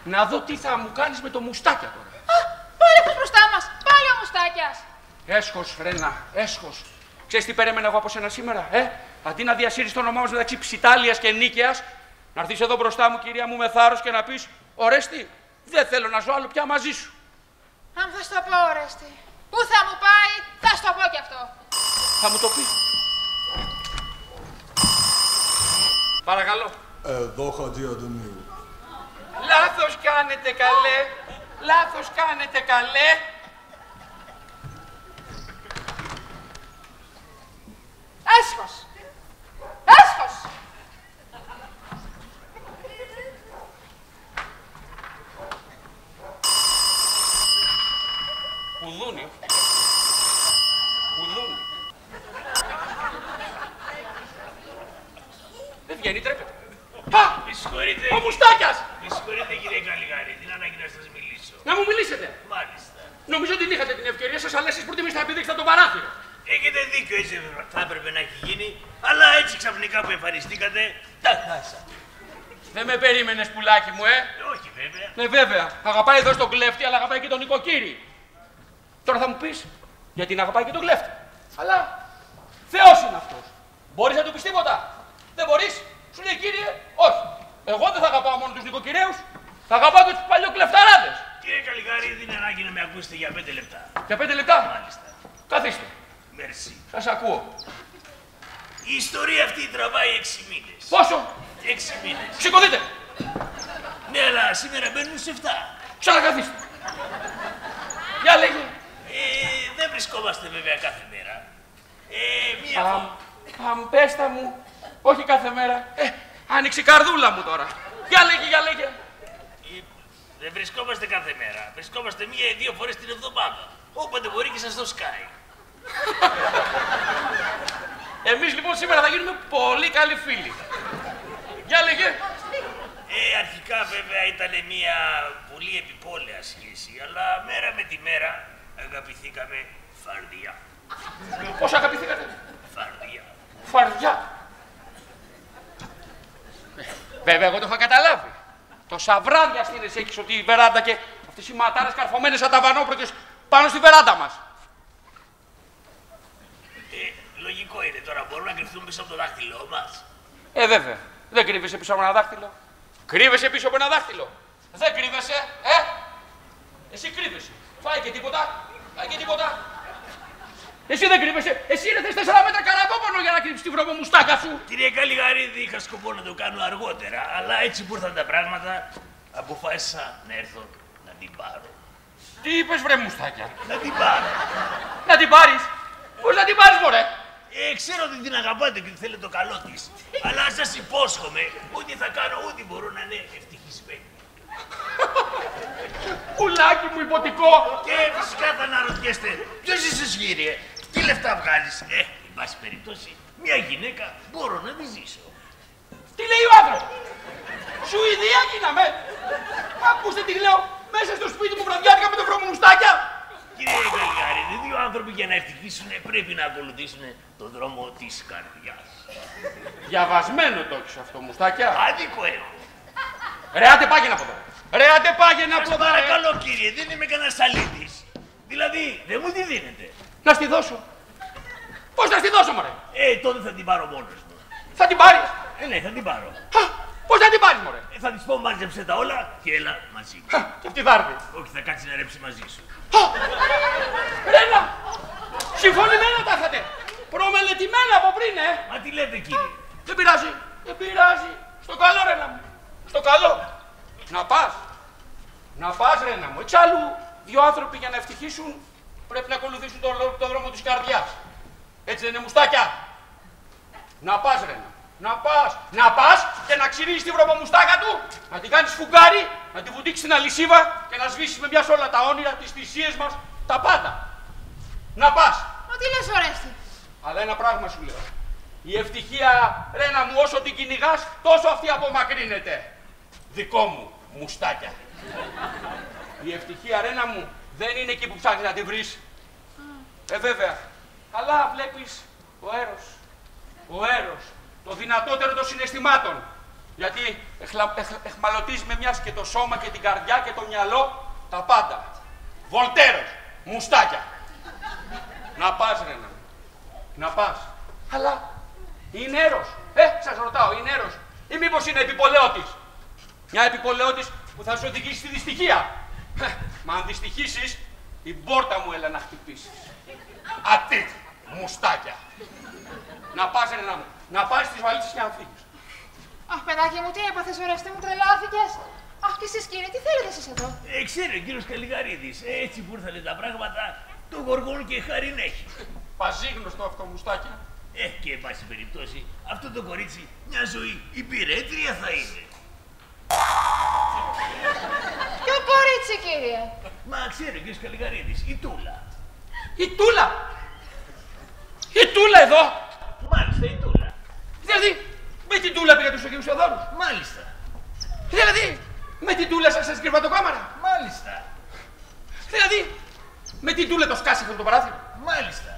Να δω τι θα μου κάνεις με το μουστάκια τώρα. Πάλι αυτός μπροστά μας. Πάλι ο μουστάκιας. Έσχος, Ρένα, έσχος. Ξέρεις τι περίμενα εγώ από σένα σήμερα, Αντί να διασύρεις το όνομά μας μεταξύ Ψιτάλιας και Νίκαιας, να έρθεις εδώ μπροστά μου, κυρία μου, με θάρρος και να πεις: Ορέστη, δεν θέλω να ζω άλλο πια μαζί σου. Αν θα στο πω, Ορέστη. Πού θα μου πάει, θα στο πω κι αυτό. Θα μου το πει. Παρακαλώ. Εδώ, Χατζη Αντωνίου. Λάθος κάνετε, καλέ. Λάθος κάνετε, καλέ. Έσχος. Έσχος. Κουδούνι. Κουδούνι. Δεν βγαίνει, τρέπεται. Με συγχωρείτε. Ο Μουστάκιας! Με συγχωρείτε, κύριε Καλλιγαρίδη, είναι ανάγκη να σας μιλήσω. Να μου μιλήσετε. Μάλιστα. Νομίζω ότι είχατε την ευκαιρία σας, αλλά εσείς προτιμήσατε να πηδήξετε το παράθυρο. Έχετε δίκιο, έτσι θα έπρεπε να έχει γίνει, αλλά έτσι ξαφνικά που εμφανιστήκατε, τα χάσατε. Δεν με περίμενες, πουλάκι μου, Όχι, βέβαια. Ναι, βέβαια. Αγαπάει εδώ στον κλέφτη, αλλά αγαπάει και τον νοικοκύρη. Τώρα θα μου πεις, Γιατί την αγαπάει και τον κλέφτη. Αλλά Θεός είναι αυτός. Μπορείς να του πεις τίποτα? Δεν μπορείς? Σου λέει κύριε, όχι. Εγώ δεν θα αγαπάω μόνο τους νοικοκυρέους. Θα αγαπάω και τους παλιοκλεφταράδες. Κύριε Καλιγαρίδη, είναι ανάγκη να με ακούσετε για 5 λεπτά. Για 5 λεπτά? Μάλιστα. Καθίστε. Μερσή. Σας ακούω. Η ιστορία αυτή τραβάει 6 μήνες. Πόσο? 6 μήνες. Σηκωθείτε. Ναι, αλλά σήμερα μπαίνουν σε 7. Ξανακαθίστε. Για λέγε. Δεν βρισκόμαστε βέβαια κάθε μέρα. Μία φορά. Πέστα μου. Όχι κάθε μέρα. Άνοιξε η καρδούλα μου τώρα. Για λέγε, για λέγε. Δεν βρισκόμαστε κάθε μέρα. Βρισκόμαστε 1 ή 2 φορές την εβδομάδα. Όποτε μπορεί και σας το σκάει. Εμείς λοιπόν σήμερα θα γίνουμε πολύ καλοί φίλοι. Για λέγε. Αρχικά βέβαια ήταν μια πολύ επιπόλαια σχέση, αλλά μέρα με τη μέρα αγαπηθήκαμε φαρδιά. Πώς αγαπηθήκατε? Φαρδιά. Φαρδιά. Βέβαια εγώ το είχα καταλάβει. Τόσα βράδια στήρες έχεις ότι η βεράντα και αυτές οι ματάρες καρφωμένες σαν τα βανόπρωτες πάνω στη βεράντα μας. Λογικό είναι τώρα, μπορούμε να κρυφθούμε πίσω από το δάχτυλό μας. Βέβαια. Δεν κρύβεσαι πίσω από ένα δάχτυλο. Κρύβεσαι πίσω από ένα δάχτυλο. Δεν κρύβεσαι, Εσύ κρύβεσαι. Φάει και τίποτα. Φάει και τίποτα. Εσύ δεν κρύβεσαι. Εσύ είναι 4 μέτρα καρατόπονο για να κρύψεις τη βρωμομουστάκα σου. Κύριε Καλιγαρίδη, είχα σκοπό να το κάνω αργότερα, αλλά έτσι που ήρθαν τα πράγματα, αποφάσισα να έρθω να την πάρω. Τι είπες βρε μουστάκια? Να την πάρω. Να την πάρεις? Πώς να την πάρεις μωρέ? Ξέρω ότι την αγαπάτε και ότι θέλετε το καλό της. Αλλά σας υπόσχομαι ότι θα κάνω ό,τι μπορώ να είναι ευτυχισμένη. Πουλάκι μου υποτικό. Και φυσικά θα αναρωτιέστε, ποιος είσαι κύριε, τι λεφτά βγάζεις? Εν πάση περιπτώσει, μια γυναίκα μπορώ να τη ζήσω. Τι λέει ο άνθρωπος? Σουηδία γίναμε. Ακούστε τι λέω, μέσα στο σπίτι μου βραδιάτικα με το βρωμομουστάκια. Κύριε Καλιγαρίδη, 2 άνθρωποι για να ευτυχήσουν πρέπει να ακολουθήσουν τον δρόμο της καρδιάς. Διαβασμένο το έχεις αυτό, μουστάκια. Άδικο έχω. Ρε, άντε πάγαινε από εδώ. Ρε, άντε πάγαινε από εδώ. Παρακαλώ κύριε, δεν είμαι κανένας αλήτης. Δηλαδή, δεν μου τη δίνετε. Να στη δώσω. Πώς να στη δώσω, μωρέ? Τότε θα την πάρω μόνος μου. Θα την πάρεις? Ναι, θα την πάρω. Πώς θα την πάρεις, μωρέ? Θα της πω μάζεψε τα όλα και έλα μαζί μου. Και αυτή θα έρθει. Όχι, θα κάτσει να ρέψει μαζί σου. Ρένα! Συμφωνημένα τα είχατε. Προμελετημένα από πριν, Μα τι λέτε κύριε? Δεν πειράζει. Δεν πειράζει. Στο καλό, Ρένα μου. Στο καλό. Να πας. Να πας, Ρένα μου. Εξάλλου, 2 άνθρωποι για να ευτυχήσουν πρέπει να ακολουθήσουν το δρόμο της καρδιάς. Έτσι δεν είναι, μουστάκια? Να πας, Ρένα. Να πας. Να πας και να ξυρίζεις τη βρωμομουστάκα του, να την κάνεις φουγκάρι, να τη βουτήξεις στην αλυσίβα και να σβήσεις με μια όλα τα όνειρα, τις θυσίες μας, τα πάντα. Να πας. Μα τι λες, Ορέστη? Αλλά ένα πράγμα σου λέω. Η ευτυχία, Ρένα μου, όσο την κυνηγάς, τόσο αυτή απομακρύνεται. Δικό μου, μουστάκια. Η ευτυχία, Ρένα μου, δεν είναι εκεί που ψάχνεις να τη βρεις. Βέβαια. Αλλά βλέπεις, ο έρος, το δυνατότερο των συναισθημάτων. Γιατί εχμαλωτίζει με μιας και το σώμα και την καρδιά και το μυαλό, τα πάντα. Βολτέρος, μουστάκια. Να πας, Ρένα. Να πας. Αλλά είναι έρος. Σας ρωτάω, είναι έρος. Ή μήπως είναι επιπολαιώτης? Μια επιπολαιώτης που θα σου οδηγήσει στη δυστυχία. Μα αν δυστυχήσεις, την πόρτα μου έλα να χτυπήσεις. Ατί, μουστάκια. Να πας, Ρένα μου. Να πάρεις τις βαλίτσες και να φύγεις. Αχ, παιδάκι μου, τι έπαθες, Ορέστη μου, τρελάθηκες? Αχ, και εσείς κύριε, τι θέλετε εσείς εδώ? Ξέρει ο κύριος Καλιγαρίδης, έτσι που ήρθανε τα πράγματα, το γοργόν και χαρήν έχει. Παζίγνωστο αυτό, μουστάκια. Και εν πάση περιπτώσει, αυτό το κορίτσι μια ζωή υπηρέτρια θα είναι. Ποιο κορίτσι, κύριε? Μα ξέρει ο κύριος Καλιγαρίδης, η Τούλα. Η Τούλα! Η Τούλα εδώ! Μάλιστα, η Τούλα. Δηλαδή, με την Τούλα πήγατε στους Αγίους Θεοδόρους. Μάλιστα. Δηλαδή, με την Τούλα σας κρυβά το κάμαρα. Μάλιστα. Δηλαδή, με την Τούλα το σκάσιχο το παράθυρο. Μάλιστα.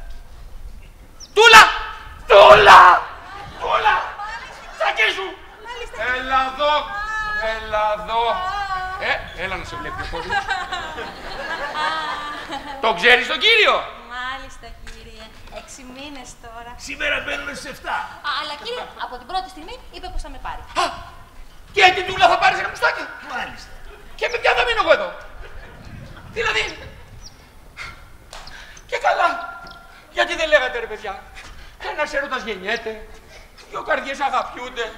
Τούλα! Τούλα! Τούλα! Σακίσου! Έλα εδώ! Έλα εδώ! Έλα να σε βλέπει ο κόσμος. Τον ξέρεις τον κύριο? Μάλιστα. 6 μήνες τώρα. Σήμερα μπαίνουμε στις 7. Αλλά κύριε, από την πρώτη στιγμή είπε πως θα με πάρει. Και την Τούλα θα πάρεις ένα μουστάκι. Μάλιστα. Και με ποια θα μείνω εγώ εδώ. Δηλαδή. Και καλά. Γιατί δεν λέγατε ρε παιδιά. Ένας έρωτας γεννιέται. Δυο καρδιές αγαπιούνται.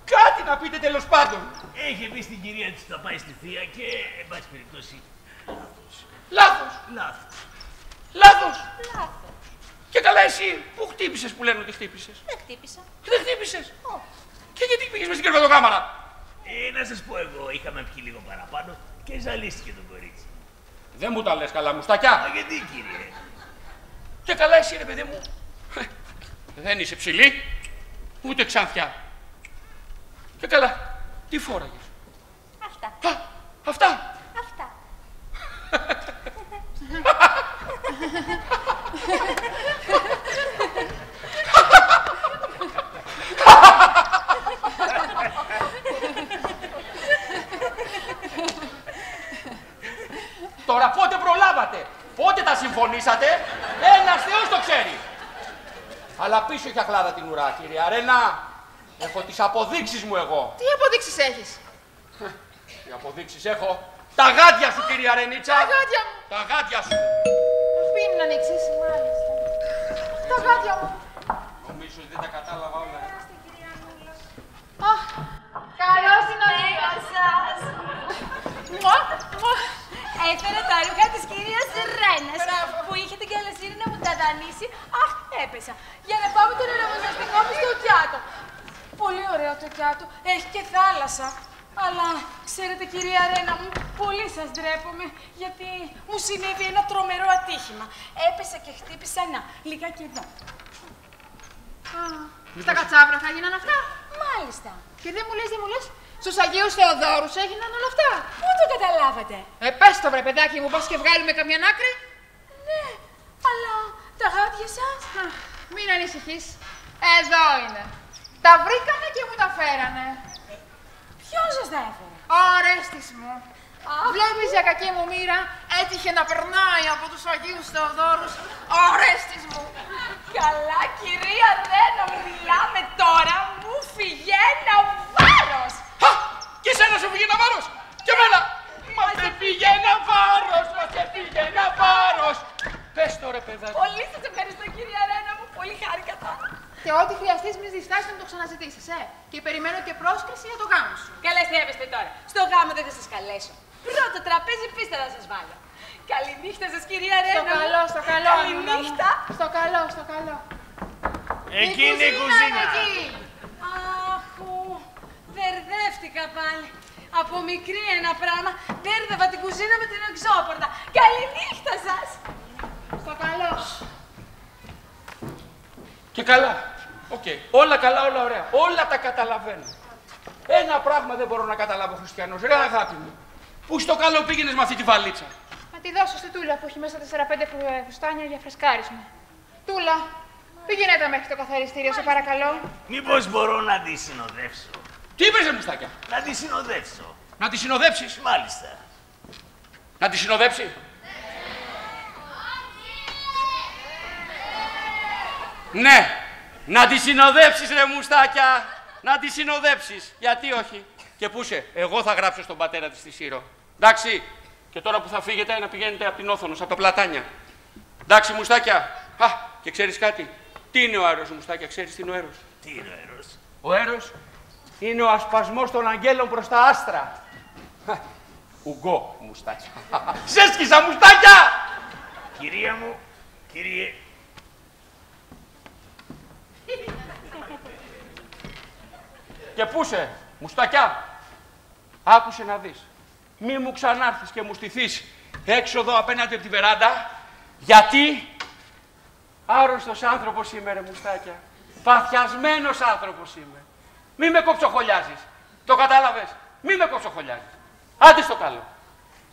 Κάτι να πείτε τέλος πάντων. Έχει πει στην κυρία της θα πάει στη θεία και, εν πάση περιπτώσει, Λάθος. Λάθος. Λάθος. Λάθος. Και καλά εσύ, πού χτύπησες που λένε ότι χτύπησες. Δεν χτύπησα. Δεν χτύπησες. Και γιατί πήγες με στην κρεβατοκάμαρα. Να σας πω εγώ, είχαμε πιει λίγο παραπάνω και ζαλίστηκε το κορίτσι. Δεν μου τα λες καλά, μουστακιά. Μα γιατί κύριε. Και καλά εσύ ρε παιδί μου. Δεν είσαι ψηλή, ούτε ξανθιά. Και καλά, τι φόραγες. Αυτά. Αυτά. Αυτά. Τώρα πότε προλάβατε, πότε τα συμφωνήσατε, ένας Θεός το ξέρει. Αλλά πίσω έχει αχλάδα την ουρά, κυρία Ρένα. Έχω τις αποδείξεις μου εγώ. Τι αποδείξεις έχεις. Τι αποδείξεις έχω. Τα γάντια σου, κυρία Ρενίτσα. Τα γάντια μου. Τα γάντια σου. Πριν να ανοίξεις. Μάλιστα. Τα γάντια μου. Νομίζω ότι δεν τα κατάλαβα όλα. Αχ, καλώς την οδήγα σας. Έφερα τα ρούχα της κυρίας Ρένας που είχε την καλοσύνη να μου τα δανείσει. Αχ, έπεσα. Για να πάμε τον ηρεμοζαστικό μου στο Κιάτο. Πολύ ωραίο το Κιάτο. Έχει και θάλασσα. Αλλά ξέρετε, κυρία Ρένα μου, πολύ σας ντρέπομαι γιατί μου συνέβη ένα τρομερό ατύχημα. Έπεσα και χτύπησα λιγάκι εδώ. Στα κατσάβραχα έγιναν αυτά. Μάλιστα. Και δεν μου λες, στους Αγίους Θεοδόρους έγιναν όλα αυτά. Πού το καταλάβατε. Πες το βρε παιδάκι μου, πας και βγάλουμε καμιά άκρη. Ναι, αλλά τα γάντια σας. Μην ανησυχείς. Εδώ είναι. Τα βρήκαμε και μου τα φέρανε. Ποιος σας τα έφερε. Ο Ορέστης μου. Βλέπεις για κακή μου μοίρα, έτυχε να περνάει από τους Αγίους Θεοδόρους ο Ορέστης μου. Καλά, κυρία Ρένα, μιλάμε τώρα, μου φύγε ένα βάρος. Και εσένα σου φύγε ένα βάρος. Και εμένα. Μας έφυγε ένα βάρος, μας έφυγε ένα βάρος. Πες το ρε παιδάκι. Πολύ σας ευχαριστώ, κυρία Ρένα μου, πολύ χάρηκα τώρα. Και ό,τι χρειαστείς μη διστάσεις να το ξαναζητήσεις, Και περιμένω και πρόσκληση για το γάμο σου. Καλά, στρέφεστε τώρα. Στο γάμο δεν θα σας καλέσω. Πρώτο τραπέζι πίστα θα σας βάλω. Καληνύχτα σας, κυρία Ρένα. Στο καλό, στο καλό. Καληνύχτα. Στο καλό, στο καλό. Εκεί είναι η κουζίνα. Αχ, μπερδεύτηκα πάλι. Από μικρή ένα πράγμα, μπέρδευα την κουζίνα με την εξώπορτα. Καληνύχτα σας. Στο καλό. Και καλά. Όλα καλά, όλα ωραία. Όλα τα καταλαβαίνω. Ένα πράγμα δεν μπορώ να καταλάβω, Χριστιανός. Ρε αγάπη μου. Πού στο καλό πήγαινες με αυτή τη βαλίτσα. Να τη δώσω στη Τούλα που έχει μέσα 4-5 φουστάνια για φρεσκάρισμα. Τούλα, πήγαινε τα μέχρι το καθαριστήριο, σε παρακαλώ. Μήπως μπορώ να τη συνοδεύσω. Τι είπες, ρε μουστάκια. Να τη συνοδεύσω. Να τη συνοδέψεις. Μάλιστα. Να τη συνοδέψει. Ναι. Να τη συνοδέψεις, ρε μουστάκια. Να τη συνοδέψεις. Γιατί όχι. Και πού είσαι. Εγώ θα γράψω στον πατέρα της στη Σύρο. Εντάξει. Και τώρα που θα φύγετε να πηγαίνετε από την Όθωνος, από τα Πλατάνια. Εντάξει, μουστάκια. Και ξέρεις κάτι. Τι είναι ο αέρος, μουστάκια. Ξέρεις τι είναι ο αέρος. Τι είναι ο αέρος. Ο αέρος είναι ο ασπασμός των αγγέλων προς τα άστρα. Ουγκό, μουστάκια. Ζέσκισα, μουστάκια! Κυρία μου, κύριε... Και πού είσαι, μουστάκια. Άκουσε να δεις. Μη μου ξανάρθεις και μου στηθείς έξοδο απέναντι από τη βεράντα. Γιατί άρρωστος άνθρωπος είμαι, ρε μουστάκια. Παθιασμένος άνθρωπος είμαι. Μη με κοψοχολιάζεις. Το κατάλαβες. Μη με κοψοχολιάζεις. Άντε στο καλό.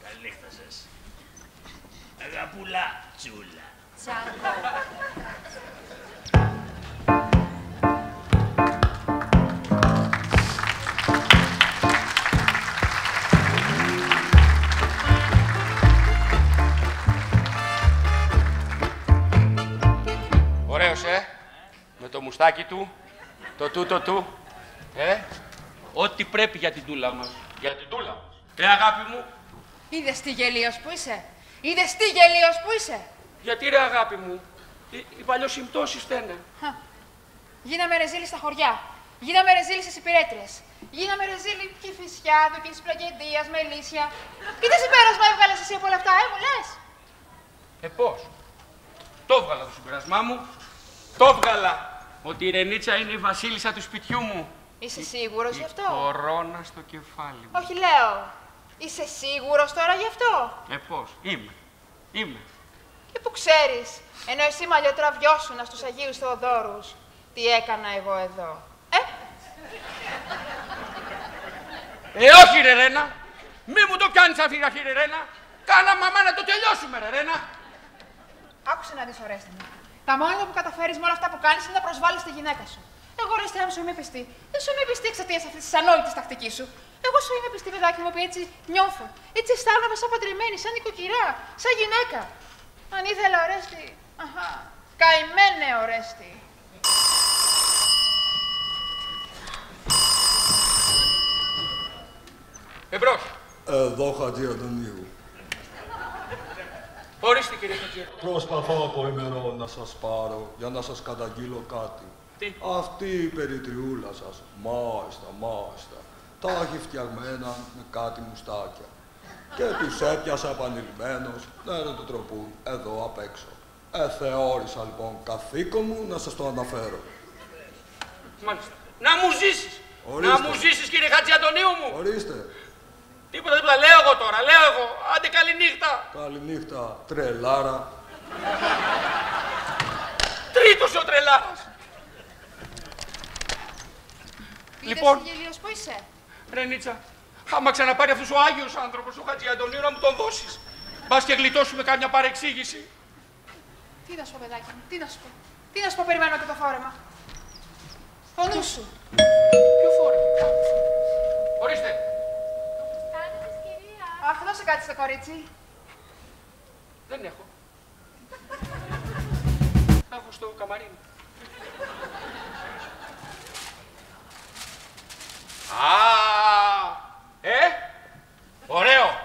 Καλή νύχτα σας. Αγαπούλα τσούλα. ωραίος, με το μουστάκι του, το τούτο του, ό,τι πρέπει για την τούλα μας. Για την τούλα μας. Αγάπη μου. Είδες τι γελίος που είσαι. Είδες τι γελίος που είσαι. Γιατί ρε αγάπη μου, οι παλιοσυμπτώσεις φταίνε. Γίναμε ρεζίλοι στα χωριά. Γίναμε ρεζίλοι στις υπηρέτριες. Γίναμε ρεζίλοι Κηφισιάδου, και της Πλαγεντίας, Μελίσια. Και τι συμπέρασμα έβγαλες εσύ από όλα αυτά, μου λες. Πώς. Το έβγαλα το συμπέρασμά μου. Το έβγαλα. Ότι η Ρενίτσα είναι η βασίλισσα του σπιτιού μου. Είσαι σίγουρος γι' αυτό. Η κορώνα στο κεφάλι μου. Όχι, λέω. Είσαι σίγουρος τώρα γι' αυτό. Πώς. Είμαι. Και που ξέρεις, ενώ εσύ μαλλιοτραβιώσουνα στους Αγίους Θεοδόρους, τι έκανα εγώ εδώ. Όχι ρε Ρένα. Μη μου το κάνεις αφήγαχη ρε Ρένα. Κάνα μαμά να το τελειώσουμε ρε Ρένα. Άκουσε να δεις, Ορέστη μου. Τα μόνιμα που καταφέρεις με όλα αυτά που κάνεις είναι να προσβάλλεις τη γυναίκα σου. Εγώ, Ορέστη, αν σου είμαι πιστή, δεν σου είμαι πιστή εξαιτίας αυτής της ανόητης τακτικής σου. Εγώ σου είμαι πιστή, παιδάκι μου, που έτσι νιώθω. Έτσι αισθάνομαι σαν παντρεμένη, σαν νοικοκυρά, σαν γυναίκα. Αν ήθελα, Ορέστη. Καημένε, Ορέστη. Εμπρός. Εδώ, Χατζη Αντωνίου. Ορίστε, κύριε Χατζη. Προσπαθώ από ημερών να σας πάρω για να σας καταγγείλω κάτι. Τι? Αυτή η περιτριούλα σας, μάλιστα, τα έχει φτιαγμένα με κάτι μουστάκια. Και τους έπιασα επανειλημμένος να το τροπούν εδώ απ' έξω. Θεώρησα λοιπόν καθήκον μου να σας το αναφέρω. Μάλιστα. Να μου ζήσεις! Ορίστε. Να μου ζήσεις, κύριε Χατζη Αντωνίου μου! Ορίστε. Τίποτα, λέω εγώ τώρα, λέω εγώ. Άντε καληνύχτα. Καληνύχτα, τρελάρα. Τρίτος ο τρελάρας. Λοιπόν. Είδες γελίος που είσαι. Ρενίτσα, άμα ξαναπάρει αυτός ο Άγιος άνθρωπος, ο Χατζη Αντωνίου, να μου τον δώσεις. Μπας και γλιτώσουμε κάμια παρεξήγηση. Τι να σου πω, παιδάκι μου, τι να σου πω, περιμένω και το φόρεμα. Ο νους σου. Ποιο φόρεμα. Ορίστε. Αχ, δώσε κάτι στο κορίτσι. Δεν έχω. Έχω στο καμαρίνι. Ωραίο.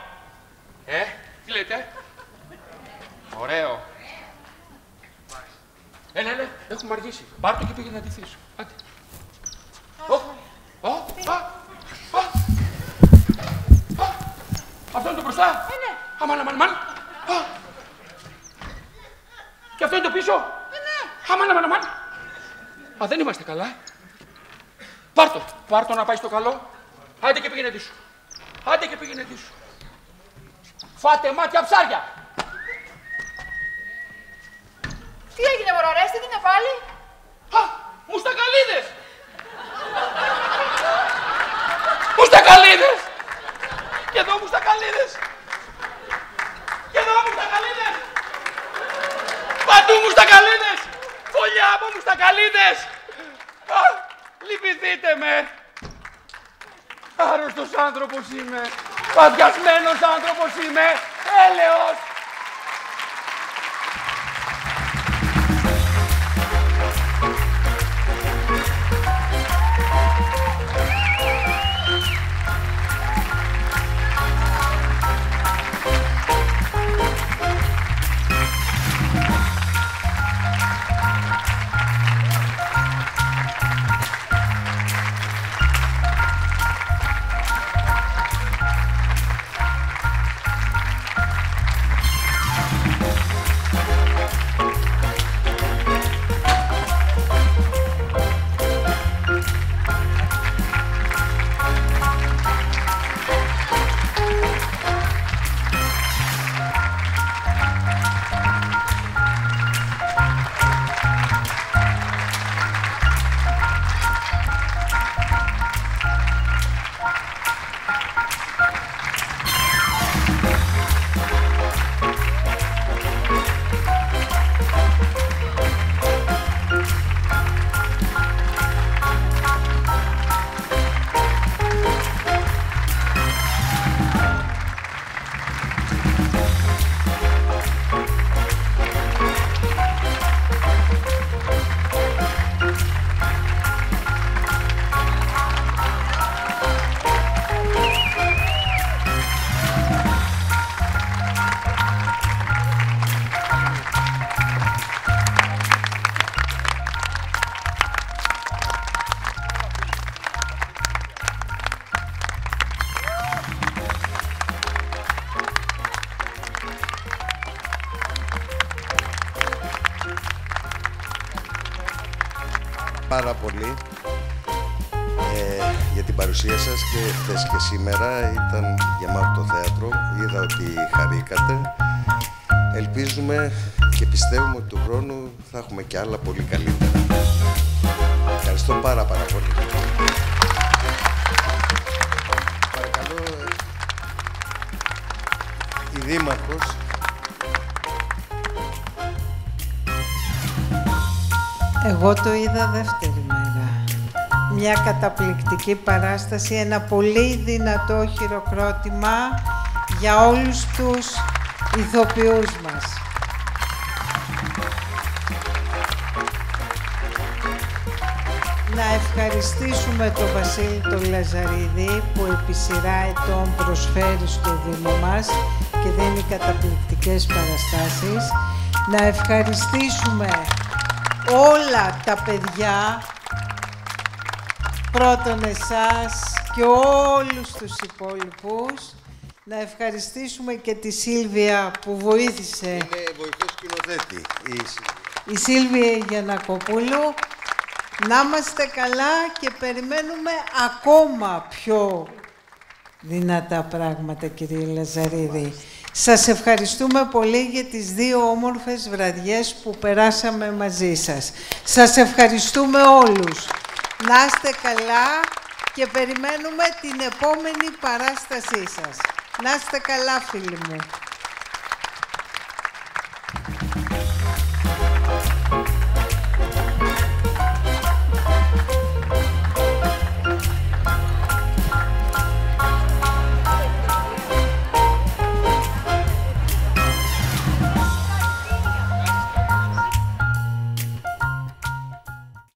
Τι λέτε. Ωραίο. Έλα, έχουμε αργήσει. Πάρ' το και πήγαινε να ντυθείς. Άντε. Αυτό είναι το μπροστά. Ναι. Αμάν. Και αυτό είναι το πίσω. Ναι. Αμάν. Δεν είμαστε καλά. Πάρ' το να πάει στο καλό. Άντε και πήγαινε ντύσου. Φάτε μάτια ψάρια. Τι έγινε, μωρό, Ορέστη, τι είναι πάλι. Μουστακαλίδες. Μουστακαλίδες. Και εδώ μουστακαλίδες. Παντού μουστακαλίδες. Φωλιά από μουστακαλίδες. Λυπηθείτε με. Άρρωστος άνθρωπος είμαι. Παθιασμένος άνθρωπος είμαι. Έλεος. πάρα πολύ για την παρουσία σας και χθες και σήμερα. Ήταν γεμάτο το θέατρο. Είδα ότι χαρήκατε. Ελπίζουμε και πιστεύουμε ότι του χρόνου θα έχουμε και άλλα πολύ καλύτερα. Ευχαριστώ πάρα πολύ. Παρακαλώ, η Δήμαρχος. Εγώ το είδα δεύτερη μέρα. Μια καταπληκτική παράσταση, ένα πολύ δυνατό χειροκρότημα για όλους τους ηθοποιούς μας. Να ευχαριστήσουμε τον Βασίλη τον Λαζαρίδη που επί σειρά ετών προσφέρει στο Δήμο μας και δίνει καταπληκτικές παραστάσεις. Να ευχαριστήσουμε όλα τα παιδιά, πρώτον εσάς και όλους τους υπόλοιπους. Να ευχαριστήσουμε και τη Σίλβια που βοήθησε. Είναι βοηθός σκηνοθέτη. Η Σίλβια Γιαννακοπούλου. Να είμαστε καλά και περιμένουμε ακόμα πιο δυνατά πράγματα, κύριε Λαζαρίδη. Σας ευχαριστούμε πολύ για τις 2 όμορφες βραδιές που περάσαμε μαζί σας. Σας ευχαριστούμε όλους. Να είστε καλά και περιμένουμε την επόμενη παράστασή σας. Να είστε καλά, φίλοι μου.